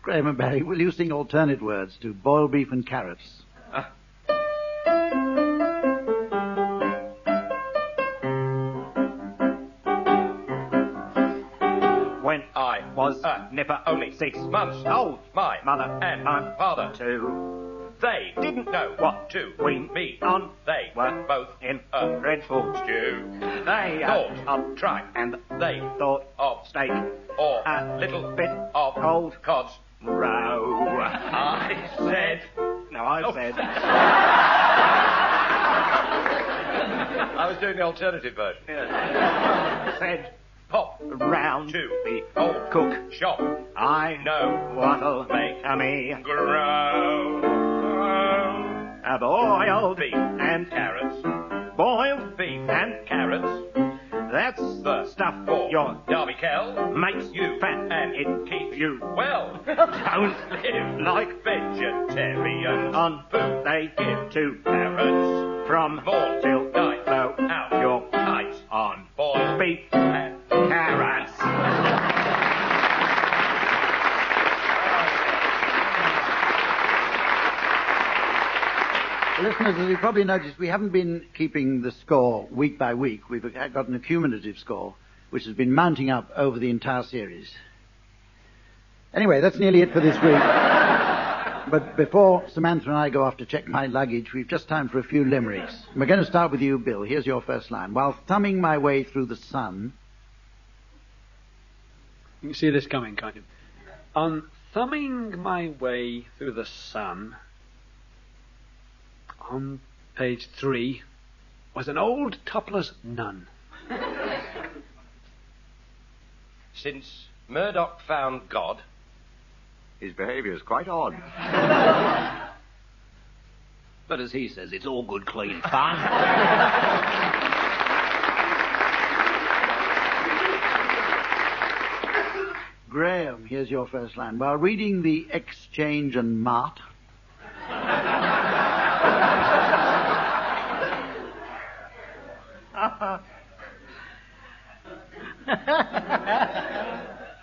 Graeme and Barry, will you sing alternate words to boiled beef and carrots? When I was a nipper, only 6 months old, my mother and my father too, they didn't know what to wean me on. They were both in a dreadful stew. They thought of tripe, and they thought of steak, or a little bit of cold cod's roe. I said... No, I said... I was doing the alternative version. Yes. Said... Pop round to the old cook shop. I know what'll make me grow. A boiled beef and carrots. Boiled beef and carrots. That's the stuff for your Derby Kell. Makes you fat and it keeps you well. Don't live like vegetarians on food they give to parrots. From morn till night, blow out your kite on boiled beef and carrots. Listeners, as you probably noticed, we haven't been keeping the score week by week. We've got an accumulative score, which has been mounting up over the entire series. Anyway, that's nearly it for this week. But before Samantha and I go off to check my luggage, we've just time for a few limericks. And we're going to start with you, Bill. Here's your first line. While thumbing my way through the sun... You can see this coming, can't you? On thumbing my way through the sun, on page 3, was an old topless nun. Since Murdoch found God, his behaviour is quite odd. But as he says, it's all good, clean fun. Graeme, here's your first line. While reading the Exchange and Mart...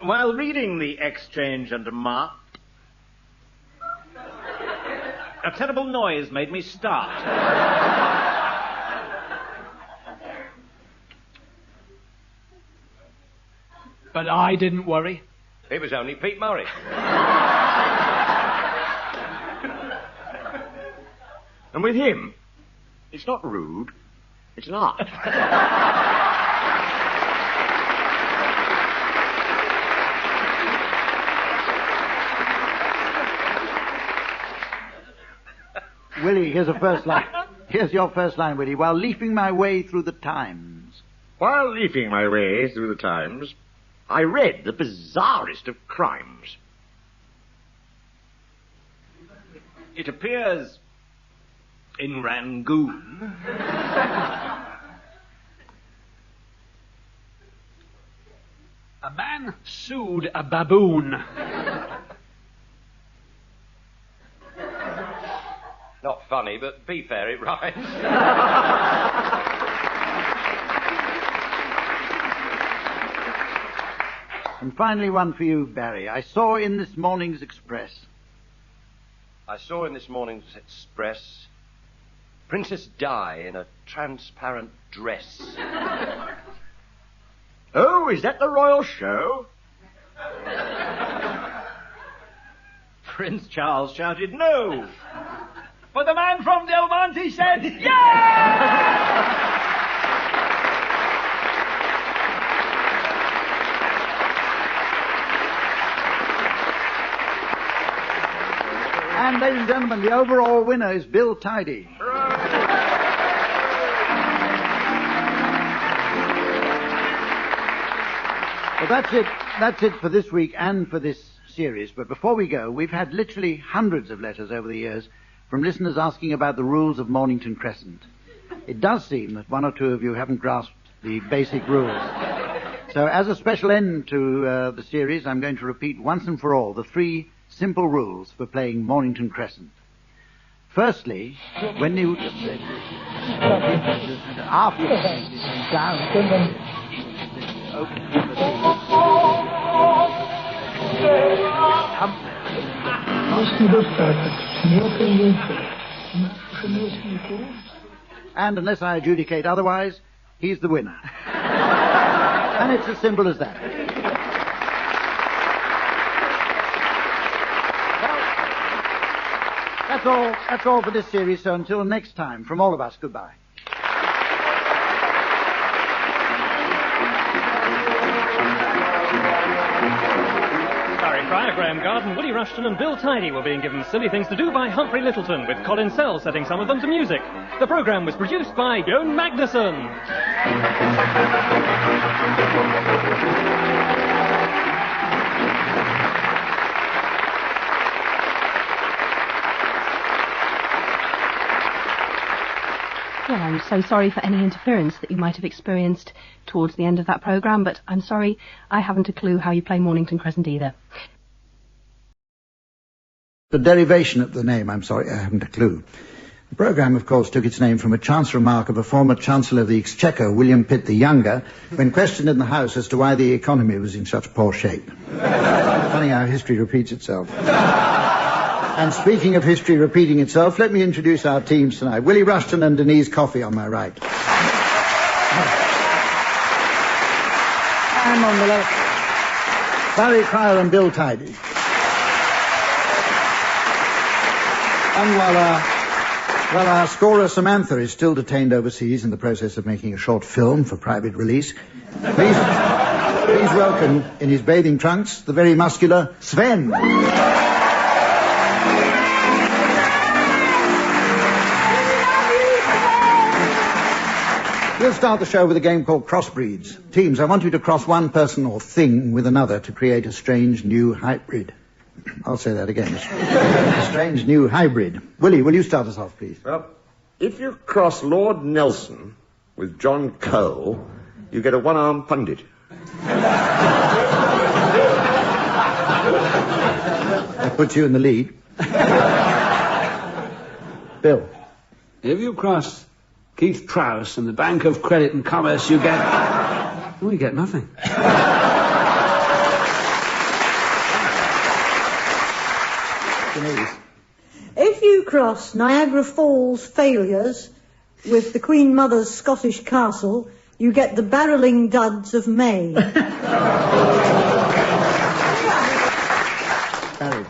While reading the Exchange and Mart, a terrible noise made me start. But I didn't worry. it was only Pete Murray. And with him, it's not rude, it's an art. Willie, here's the first line. Here's your first line, Willie. While leafing my way through the Times. While leafing my way through the Times, I read the bizarrest of crimes. It appears in Rangoon. A man sued a baboon. Not funny, but be fair, it rhymes. And finally one for you, Barry. I saw in this morning's Express. I saw in this morning's Express Princess Di in a transparent dress. Oh, is that the royal show? Prince Charles shouted no. But the man from Del Monte said, yeah! And, ladies and gentlemen, the overall winner is Bill Tidy. Well, that's it for this week and for this series. But before we go, we've had literally hundreds of letters over the years from listeners asking about the rules of Mornington Crescent. It does seem that one or two of you haven't grasped the basic rules. So as a special end to the series, I'm going to repeat once and for all the 3 simple rules for playing Mornington Crescent. Firstly, when you... after... And unless I adjudicate otherwise, he's the winner. And it's as simple as that. Well, that's all for this series, so until next time, from all of us, goodbye. Graeme Garden, Willie Rushton and Bill Tidy were being given Silly Things to Do by Humphrey Lyttelton, with Colin Sell setting some of them to music. The programme was produced by Joan Magnuson. Well, I'm so sorry for any interference that you might have experienced towards the end of that programme, but I'm sorry I haven't a clue how you play Mornington Crescent either. The derivation of the name, I'm sorry, I haven't a clue. The programme, of course, took its name from a chance remark of a former Chancellor of the Exchequer, William Pitt the Younger, when questioned in the House as to why the economy was in such poor shape. Funny how history repeats itself. And speaking of history repeating itself, let me introduce our teams tonight. Willie Rushton and Denise Coffey on my right. And on the left, Barry Cryer and Bill Tidy. And while our scorer Samantha is still detained overseas in the process of making a short film for private release, please welcome in his bathing trunks the very muscular Sven. We'll start the show with a game called Crossbreeds. Teams, I want you to cross one person or thing with another to create a strange new hybrid. I'll say that again. A strange new hybrid. Willie, will you start us off, please? Well, if you cross Lord Nelson with John Cole, you get a one-armed pundit. That puts you in the lead. Bill. If you cross Keith Prowse and the Bank of Credit and Commerce, you get nothing. If you cross Niagara Falls failures with the Queen Mother's Scottish castle, you get the barrelling duds of May. Barry.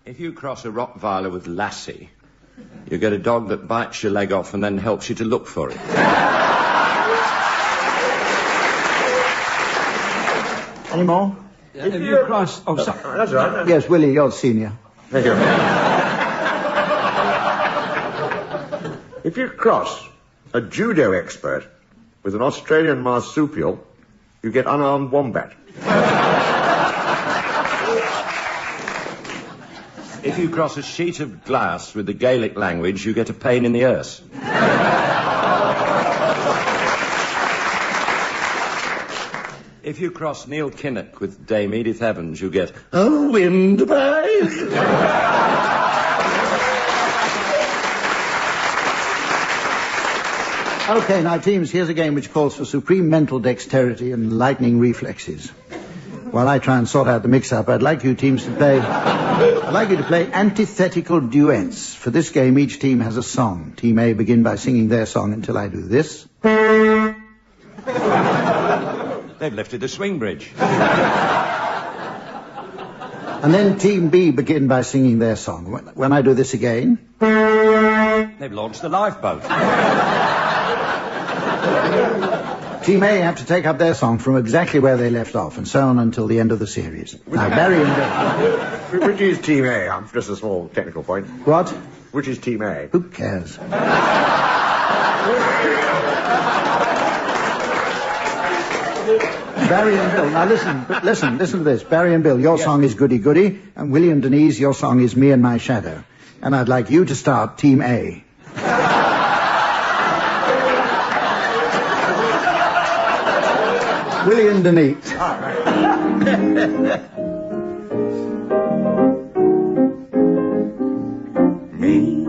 If you cross a Rottweiler with Lassie, you get a dog that bites your leg off and then helps you to look for it. Any more? If you cross... Oh, sorry. That's right. Yes, Willie, you're senior. Thank you. If you cross a judo expert with an Australian marsupial, you get unarmed wombat. If you cross a sheet of glass with the Gaelic language, you get a pain in the arse. If you cross Neil Kinnock with Dame Edith Evans, you get a windbag. Okay, now, teams, here's a game which calls for supreme mental dexterity and lightning reflexes. while I try and sort out the mix-up, I'd like you teams to play... I'd like you to play antithetical duets. For this game, each team has a song. Team A begin by singing their song until I do this. They've lifted the swing bridge. And then Team B begin by singing their song. When I do this again... They've launched the lifeboat. Team A have to take up their song from exactly where they left off, and so on until the end of the series. Now, Barry and Bill. Which is Team A? Just a small technical point. What? Which is Team A? Who cares? Barry and Bill. Now listen to this. Barry and Bill, your song is Goody Goody, and Willie and Denise, your song is Me and My Shadow. And I'd like you to start Team A. Willie and Denise. All right. Me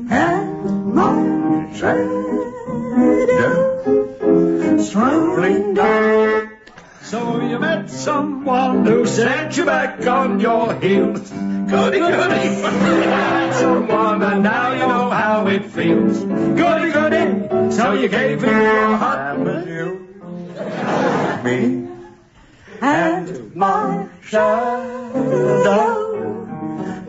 and my shadow strolling down. So you met someone who set you back on your heels. Goody, goody. Someone, and now you know how it feels. Goody, goody. So you gave him your heart. Me and my shadow,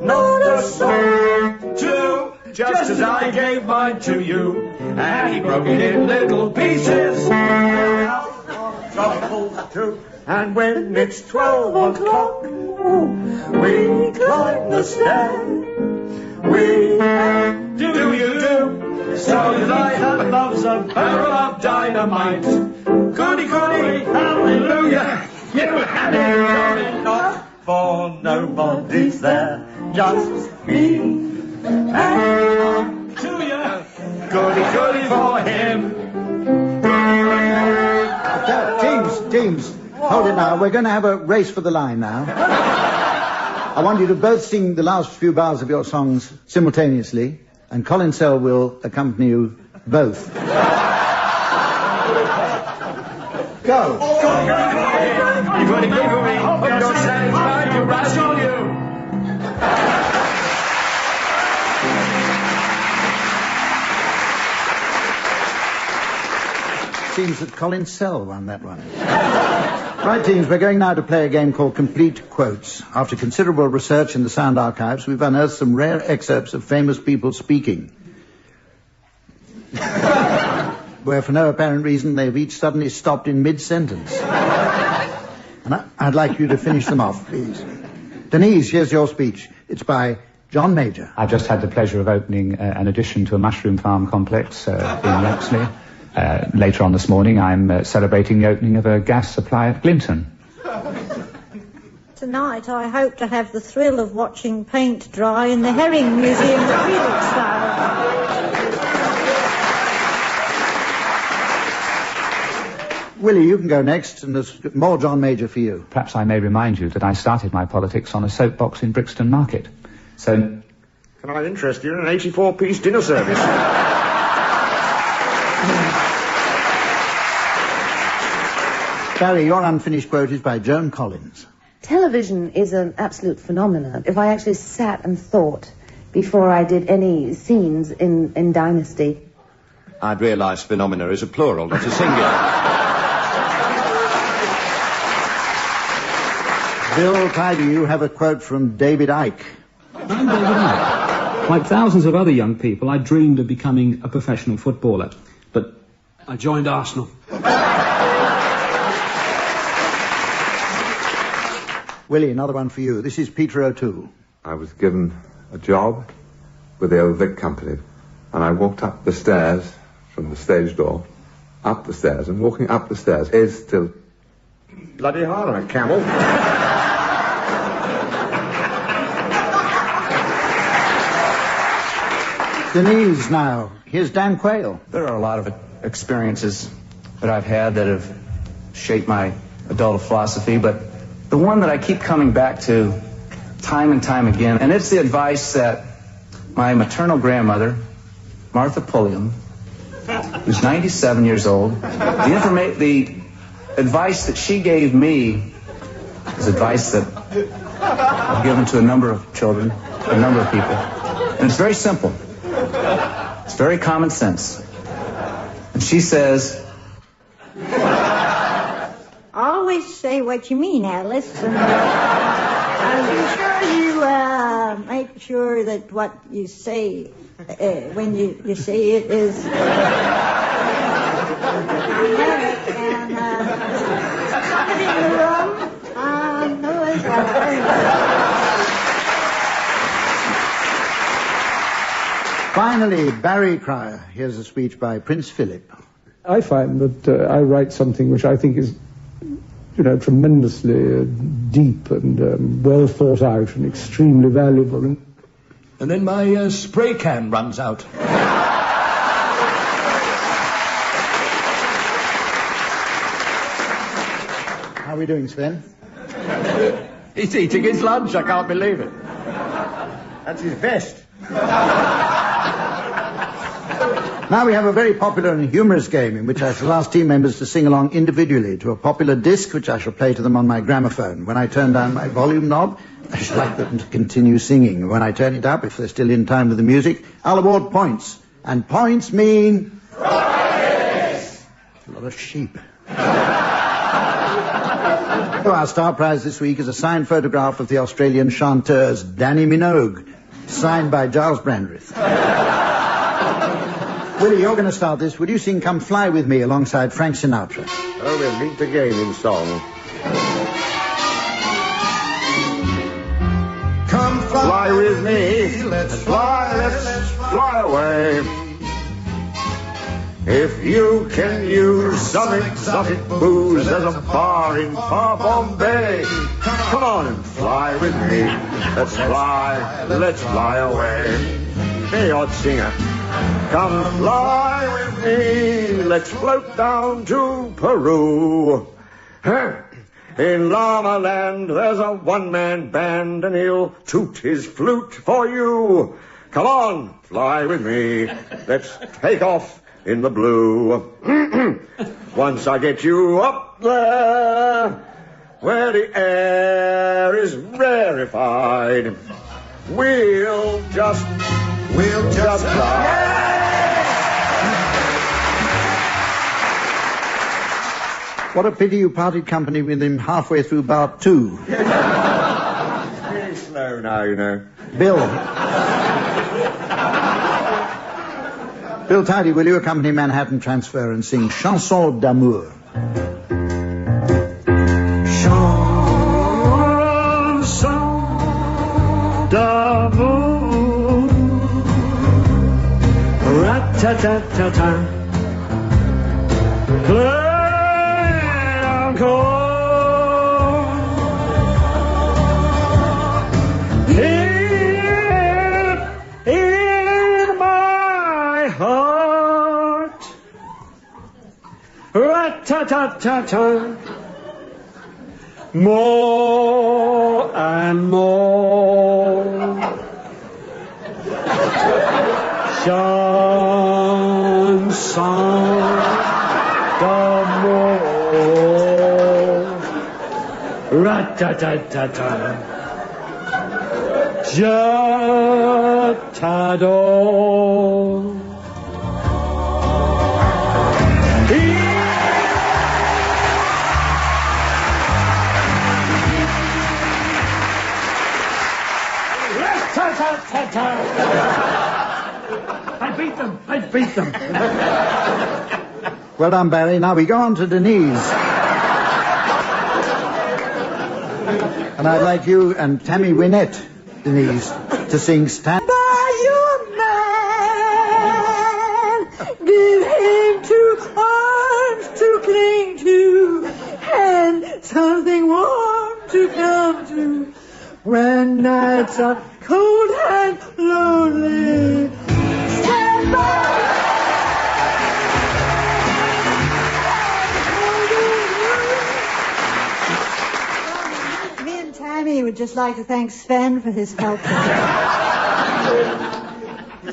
not a soul Too, just as I gave mine to you, and he broke it in little pieces. And when it's 12 o'clock, we climb the stairs. We Do you do? So that I had love's a barrel of dynamite. Goody, goody, hallelujah. You had it going off. For nobody's there, just me and to you. Goody, goody for him. Teams, hold it now. We're going to have a race for the line now. I want you to both sing the last few bars of your songs simultaneously, and Colin Sell will accompany you both. Go. Goody, goody, hope you're satisfied to razzle you. Seems that Colin Sell won that one. Right, teams, we're going now to play a game called Complete Quotes. After considerable research in the sound archives, we've unearthed some rare excerpts of famous people speaking, where for no apparent reason they've each suddenly stopped in mid-sentence. And I'd like you to finish them off, please. Denise, here's your speech. It's by John Major. I've just had the pleasure of opening an addition to a mushroom farm complex in Loxley. Later on this morning, I'm celebrating the opening of a gas supply at Glinton. Tonight, I hope to have the thrill of watching paint dry in the Herring Museum at Felixstowe. Willie, you can go next, and there's more John Major for you. Perhaps I may remind you that I started my politics on a soapbox in Brixton Market. So... Can I interest you in an 84-piece dinner service? Barry, your unfinished quote is by Joan Collins. Television is an absolute phenomenon. If I actually sat and thought before I did any scenes in Dynasty. I'd realise phenomena is a plural, not a singular. Bill Tidy, you have a quote from David Icke. I'm David Icke. Like thousands of other young people, I dreamed of becoming a professional footballer. But I joined Arsenal. Willie, another one for you. This is Peter O'Toole. I was given a job with the old Vic Company, and I walked up the stairs from the stage door, up the stairs, and walking up the stairs is still bloody hard on a camel. Denise now. Here's Dan Quayle. There are a lot of experiences that I've had that have shaped my adult philosophy, but the one that I keep coming back to time and time again, and it's the advice that my maternal grandmother, Martha Pulliam, who's 97 years old, the advice that she gave me is advice that I've given to a number of children, a number of people. And it's very simple. It's very common sense. And she says, always say what you mean, Alice. And, be sure you make sure that what you say when you say it is limerick. And somebody in the room knows what Finally, Barry Cryer. Here's a speech by Prince Philip. I find that I write something which I think is, tremendously deep and well thought out and extremely valuable. And then my spray can runs out. How are we doing, Sven? He's eating his lunch, I can't believe it. That's his best. Now we have a very popular and humorous game in which I shall ask team members to sing along individually to a popular disc which I shall play to them on my gramophone. When I turn down my volume knob, I should like them to continue singing. When I turn it up, if they're still in time with the music, I'll award points. And points mean... Prize! A lot of sheep. So our star prize this week is a signed photograph of the Australian chanteuse Danny Minogue, signed by Giles Brandreth. Willie, you're going to start this. Will you sing Come Fly With Me alongside Frank Sinatra? Oh, we'll meet again in song. Come fly with me, let's fly away. If you can use some exotic booze, there's a bar in far Bombay. Come on and fly with me, let's fly away. Hey, odd singer. Come fly with me, let's float down to Peru. In Llama Land, there's a one-man band, and he'll toot his flute for you. Come on, fly with me, let's take off in the blue. Once I get you up there, where the air is rarefied, we'll just fly. What a pity you parted company with him halfway through bar 2. Very slow now, you know. Bill Tidy, will you accompany Manhattan Transfer and sing Chanson d'amour? Chanson d'amour. Rat-ta-ta-ta-ta. Play encore. In my heart. Rat-ta-ta-ta-ta. More and more. Chanson d'amour. Rat-ta-ta-ta-ta. Je t'adore. I beat them. Well done, Barry. Now we go on to Denise. And I'd like you and Tammy Wynette, Denise, to sing Stand By your man, give him 2 arms to cling to, and something warm to come to, when nights are cold and lonely. Stand by. Me and Tammy would just like to thank Sven for his help.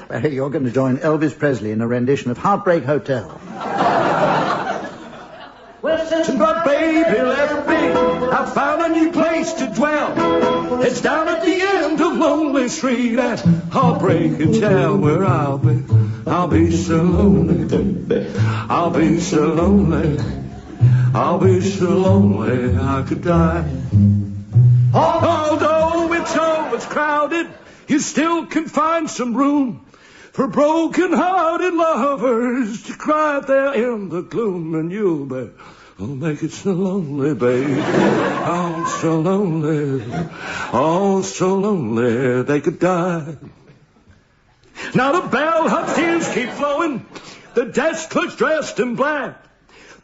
Barry, you're going to join Elvis Presley in a rendition of Heartbreak Hotel. Well, since but baby left me. I found a new place to dwell. It's down at the end of Lonely Street at Heartbreak Hotel, where I'll be so lonely. I'll be so lonely. I'll be so lonely I could die. Although it's always crowded, you still can find some room for broken-hearted lovers to cry there in the gloom, and you'll be, oh, make it so lonely, babe. Oh, so lonely they could die. Now the bellhop tears keep flowing, the desk clerk's dressed in black.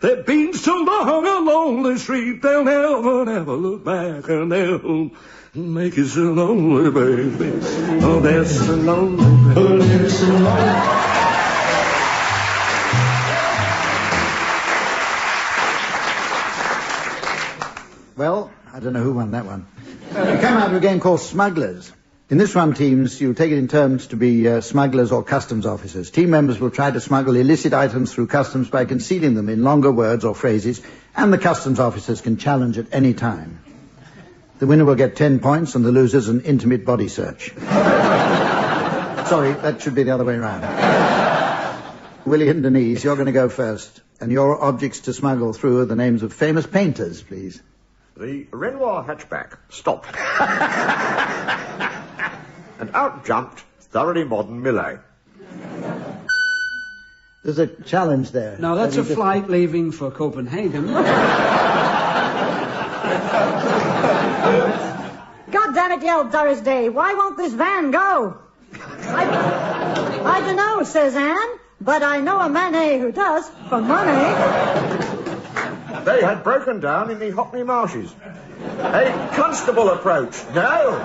They've been so long on Lonely Street, they'll never look back, and they'll make it so lonely, baby. Oh, they're so lonely, baby. Oh, they're so lonely. Well, I don't know who won that one. We came out of a game called Smugglers. In this one, teams, you take it in turns to be smugglers or customs officers. Team members will try to smuggle illicit items through customs by concealing them in longer words or phrases, and the customs officers can challenge at any time. The winner will get 10 points, and the loser's an intimate body search. Sorry, that should be the other way around. Willie and Denise, you're going to go first, and your objects to smuggle through are the names of famous painters, please. The Renoir hatchback stopped. And out jumped thoroughly modern Millet. There's a challenge there. No, that's a flight leaving for Copenhagen. God damn it, yelled Doris Day. Why won't this van go? I don't know, says Anne, but I know a manet who does, for money. They had broken down in the Hockney Marshes. A constable approached. No!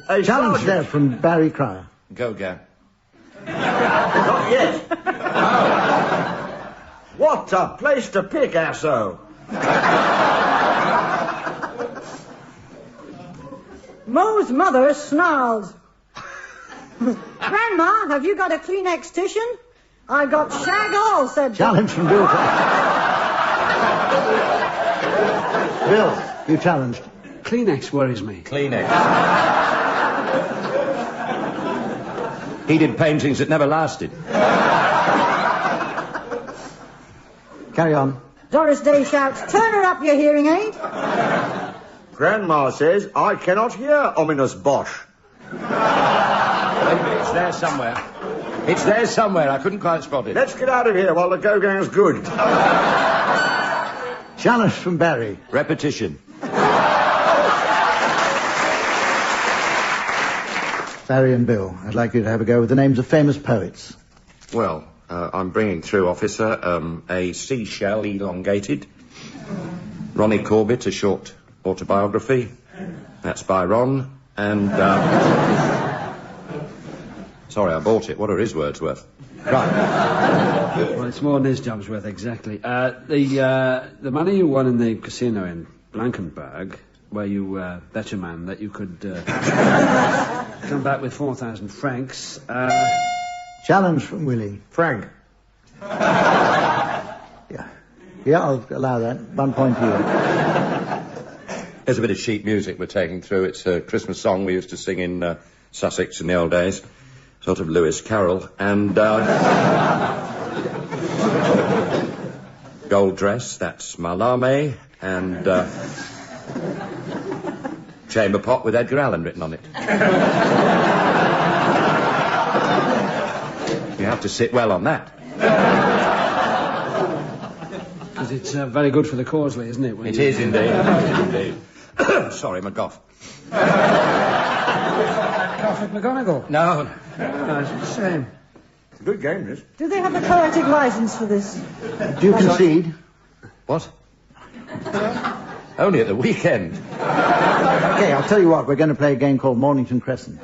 A challenge sergeant. there from Barry Cryer. Go, Gam. Not yet. Oh. What a place to pick, Asso. Mo's mother snarled. Grandma, have you got a Kleenex tissue? I got shag all, said Challenge from Bill. Bill, you challenged. Kleenex worries me. Kleenex. He did paintings that never lasted. Carry on. Doris Day shouts, turn her up, your hearing aid. Grandma says, I cannot hear ominous bosh. It's there somewhere. It's there somewhere. I couldn't quite spot it. Let's get out of here while the go-gang's good. Challenge from Barry. Repetition. Barry and Bill, I'd like you to have a go with the names of famous poets. Well, I'm bringing through, officer, a seashell elongated. Ronnie Corbett, a short autobiography. That's by Ron. And, sorry, I bought it. What are his words worth? Right. Well, it's more than his job's worth, exactly. The money you won in the casino in Blankenberg, where you bet a man that you could come back with 4,000 francs. Challenge from Willie. Frank. Yeah, I'll allow that. 1 point to you. There's a bit of sheet music we're taking through. It's a Christmas song we used to sing in Sussex in the old days. Sort of Lewis Carroll. And Gold Dress, that's Malame. And Chamber Pot with Edgar Allan written on it. You have to sit well on that. Because it's very good for the Causley, isn't it? It is indeed. It is indeed. Sorry, McGough. Cough at McGonagall? No. No, it's the same. It's a good game, this. Do they have a poetic license for this? Do you concede? What? Only at the weekend. Okay, I'll tell you what. We're going to play a game called Mornington Crescent.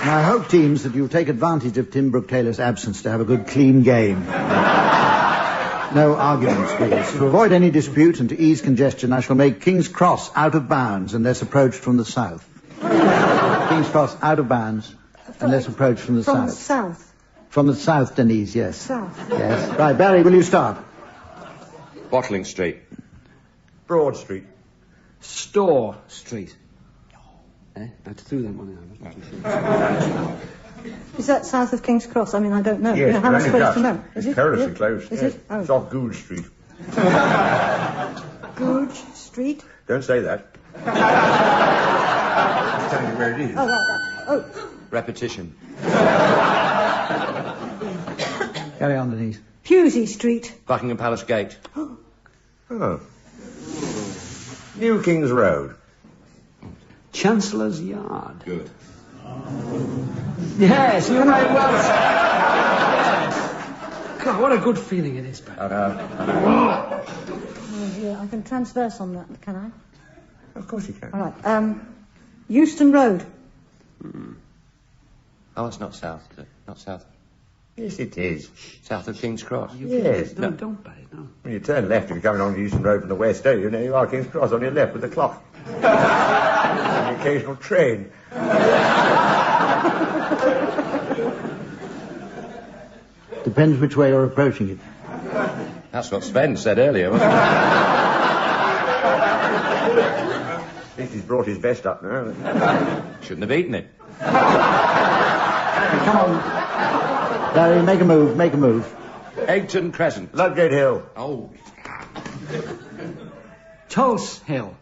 Now, I hope, teams, that you'll take advantage of Tim Brooke-Taylor's absence to have a good, clean game. No arguments, please. To avoid any dispute and to ease congestion, I shall make King's Cross out of bounds unless approached from the south. King's Cross out of bounds unless approached from the south. From the south. From the south, Denise, yes. South. Yes. Right, Barry, will you start? Watling Street. Broad Street. Store Street. I threw that one out. Is that south of King's Cross? I mean, I don't know. Yes, How am I only supposed just. to know? It's perilously close. Is yes. it? Oh. It's off Gould Street. Googe Street? Don't say that. Just telling you where it is. Oh, right. Oh. Repetition. Carry on, Denise. Pusey Street. Buckingham Palace Gate. Oh. New King's Road. Chancellor's Yard. Good. Yes, you're right, well. Yes. God, what a good feeling it is, Barry. I know. Oh, yeah, I can transverse on that, can I? Of course you can. All right. Euston Road. Oh, it's not south, is it? Not south. Yes, it is. South of King's Cross. Yes. Don't, Barry, no. When you turn left, if you're coming on Euston Road from the west, don't you? There you are, King's Cross, on your left with the clock. An occasional train. Depends which way you're approaching it. That's what Sven said earlier, wasn't it? At least he's brought his vest up now. Shouldn't have eaten it. Come on. Barry, make a move, make a move. Egton Crescent. Ludgate Hill. Oh. Tulse Hill.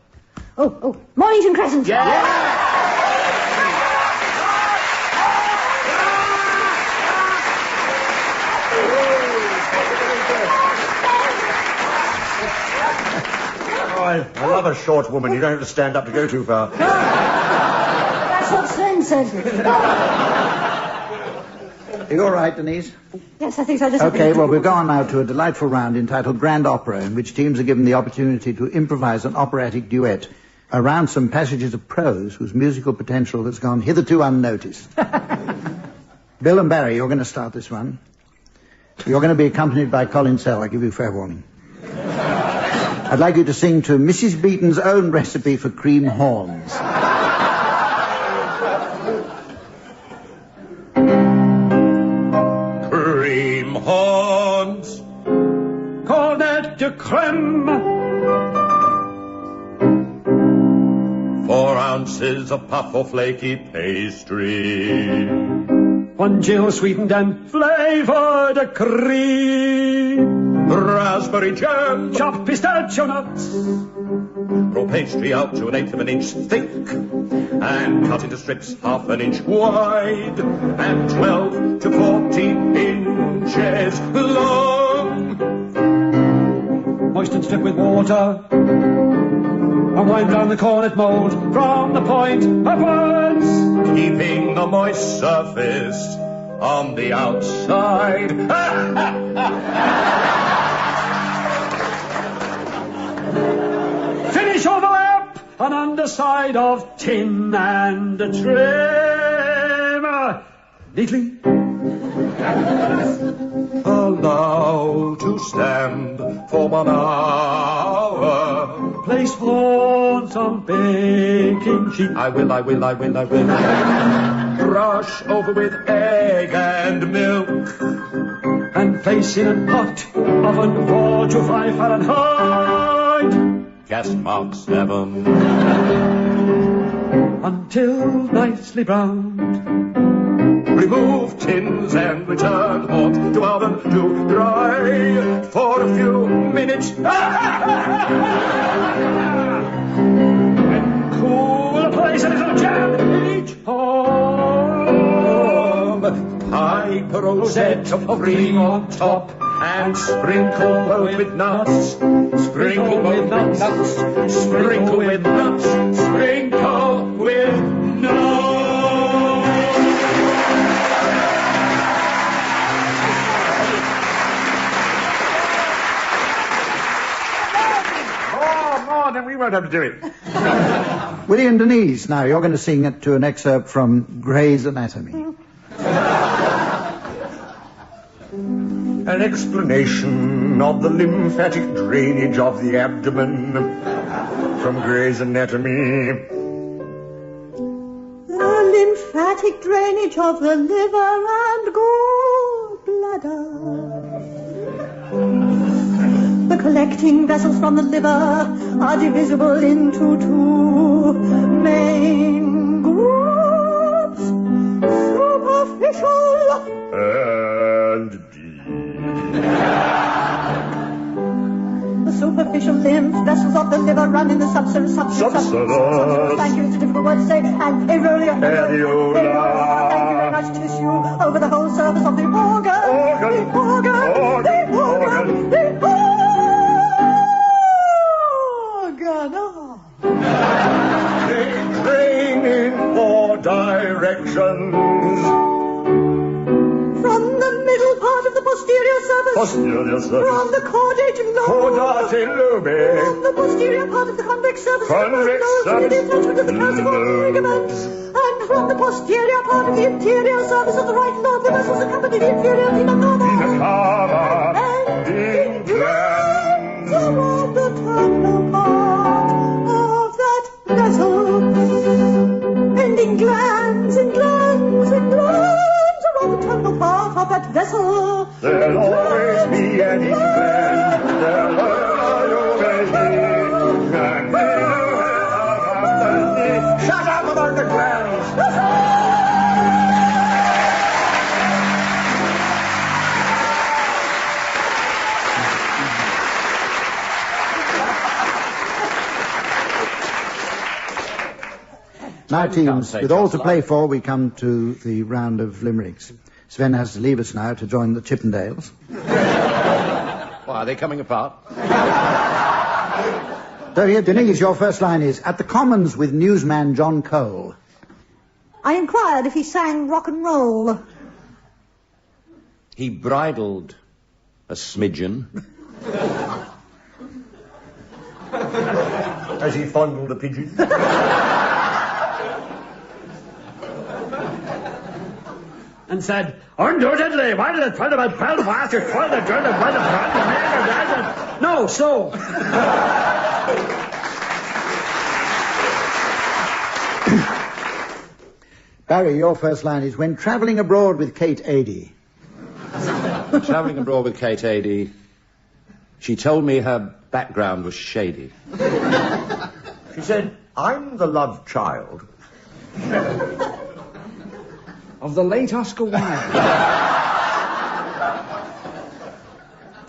Oh, Mornington Crescent. I love a short woman. You don't have to stand up to go too far. That's what Sven said. Are you all right, Denise? Yes, I think so. Okay, well, we've gone now to a delightful round entitled Grand Opera, in which teams are given the opportunity to improvise an operatic duet around some passages of prose whose musical potential has gone hitherto unnoticed. Bill and Barry, you're going to start this one. You're going to be accompanied by Colin Sell. I give you fair warning. I'd like you to sing to Mrs. Beaton's own recipe for cream horns. Cream horns, cornet de creme, 4 ounces of puff or flaky pastry, 1 gill sweetened and flavored cream, raspberry jam, chopped pistachio nuts, roll pastry out to 1/8 of an inch thick, and cut into strips 1/2 inch wide, and 12 to 14 inches long. Moisten and strip with water, and wind down the cornet mold from the point upwards, keeping the moist surface on the outside. Finish overlap on underside of tin and trim neatly. Allow to stand for 1 hour. Place horns on baking sheet. I will. Brush over with egg and milk. And place in a hot oven 4 to 5 Fahrenheit. Gas mark 7. Until nicely browned. Remove tins and return hot to oven to dry for a few minutes. And cool, place a little jam in each horn. Pipe a rosette of cream on top, and sprinkle both with nuts. Sprinkle with nuts. Sprinkle with nuts. Sprinkle with nuts. More, then we won't have to do it. Willie and Denise, now you're going to sing it to an excerpt from Grey's Anatomy. An explanation of the lymphatic drainage of the abdomen from Grey's Anatomy. The lymphatic drainage of the liver and gall The collecting vessels from the liver are divisible into two main groups, superficial and The superficial lymph vessels of the liver run in the substance. Thank you, it's a difficult word to say. And areola. Thank you very much. Tissue over the whole surface of the organ. They drain in four directions. From the middle part of the posterior surface. From the chordating lobe. From the posterior part of the convex surface. To the attachment of the classical ligaments. And from the posterior part of the interior surface of the right lobe, the vessels accompany the inferior vena cava. And in glands around the terminal part of that vessel. And in glands around the terminal part of that vessel. There'll always be an gland. There'll always be. Shut up about the glands. 19, with all to play for, we come to the round of limericks. Sven has to leave us now to join the Chippendales. Why, are they coming apart? So here, Denise, your first line is, at the Commons with newsman John Cole. I inquired if he sang rock and roll. He bridled a smidgen. As he fondled a pigeon. And said, undoubtedly, why did it tell about Belfast? It's for the journey by the man. No, so. Barry, your first line is, when travelling abroad with Kate Adie. Travelling abroad with Kate Adie, she told me her background was shady. She said, I'm the love child of the late Oscar Wilde.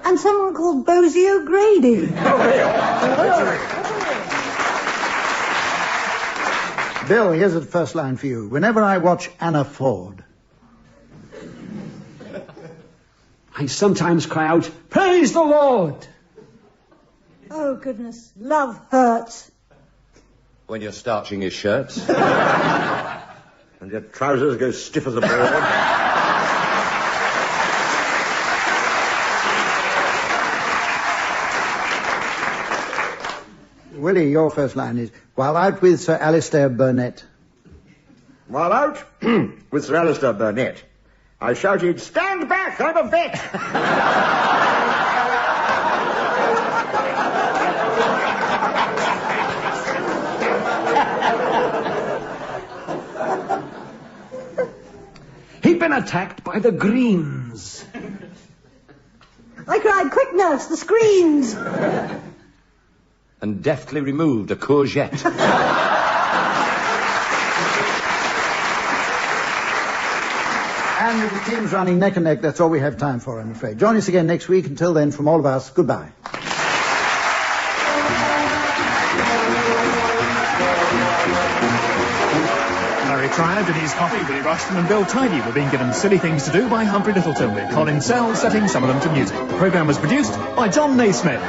And someone called Bosie O'Grady. Bill, here's the first line for you. Whenever I watch Anna Ford. I sometimes cry out, praise the Lord! Oh, goodness. Love hurts. When you're starching his shirts. And your trousers go stiff as a board. Willie, your first line is, while out with Sir Alistair Burnett. While out with Sir Alistair Burnett, I shouted, stand back, I'm a vet! He'd been attacked by the Greens. I cried, quick nurse, the screens. And deftly removed a courgette. And with the teams running neck and neck, that's all we have time for, I'm afraid. Join us again next week. Until then, from all of us, goodbye. Larry Trier, Denise Coffey, Willie Rushton and Bill Tidy were being given Silly Things to Do by Humphrey Lyttelton, with Colin Sells setting some of them to music. The programme was produced by John Naismith.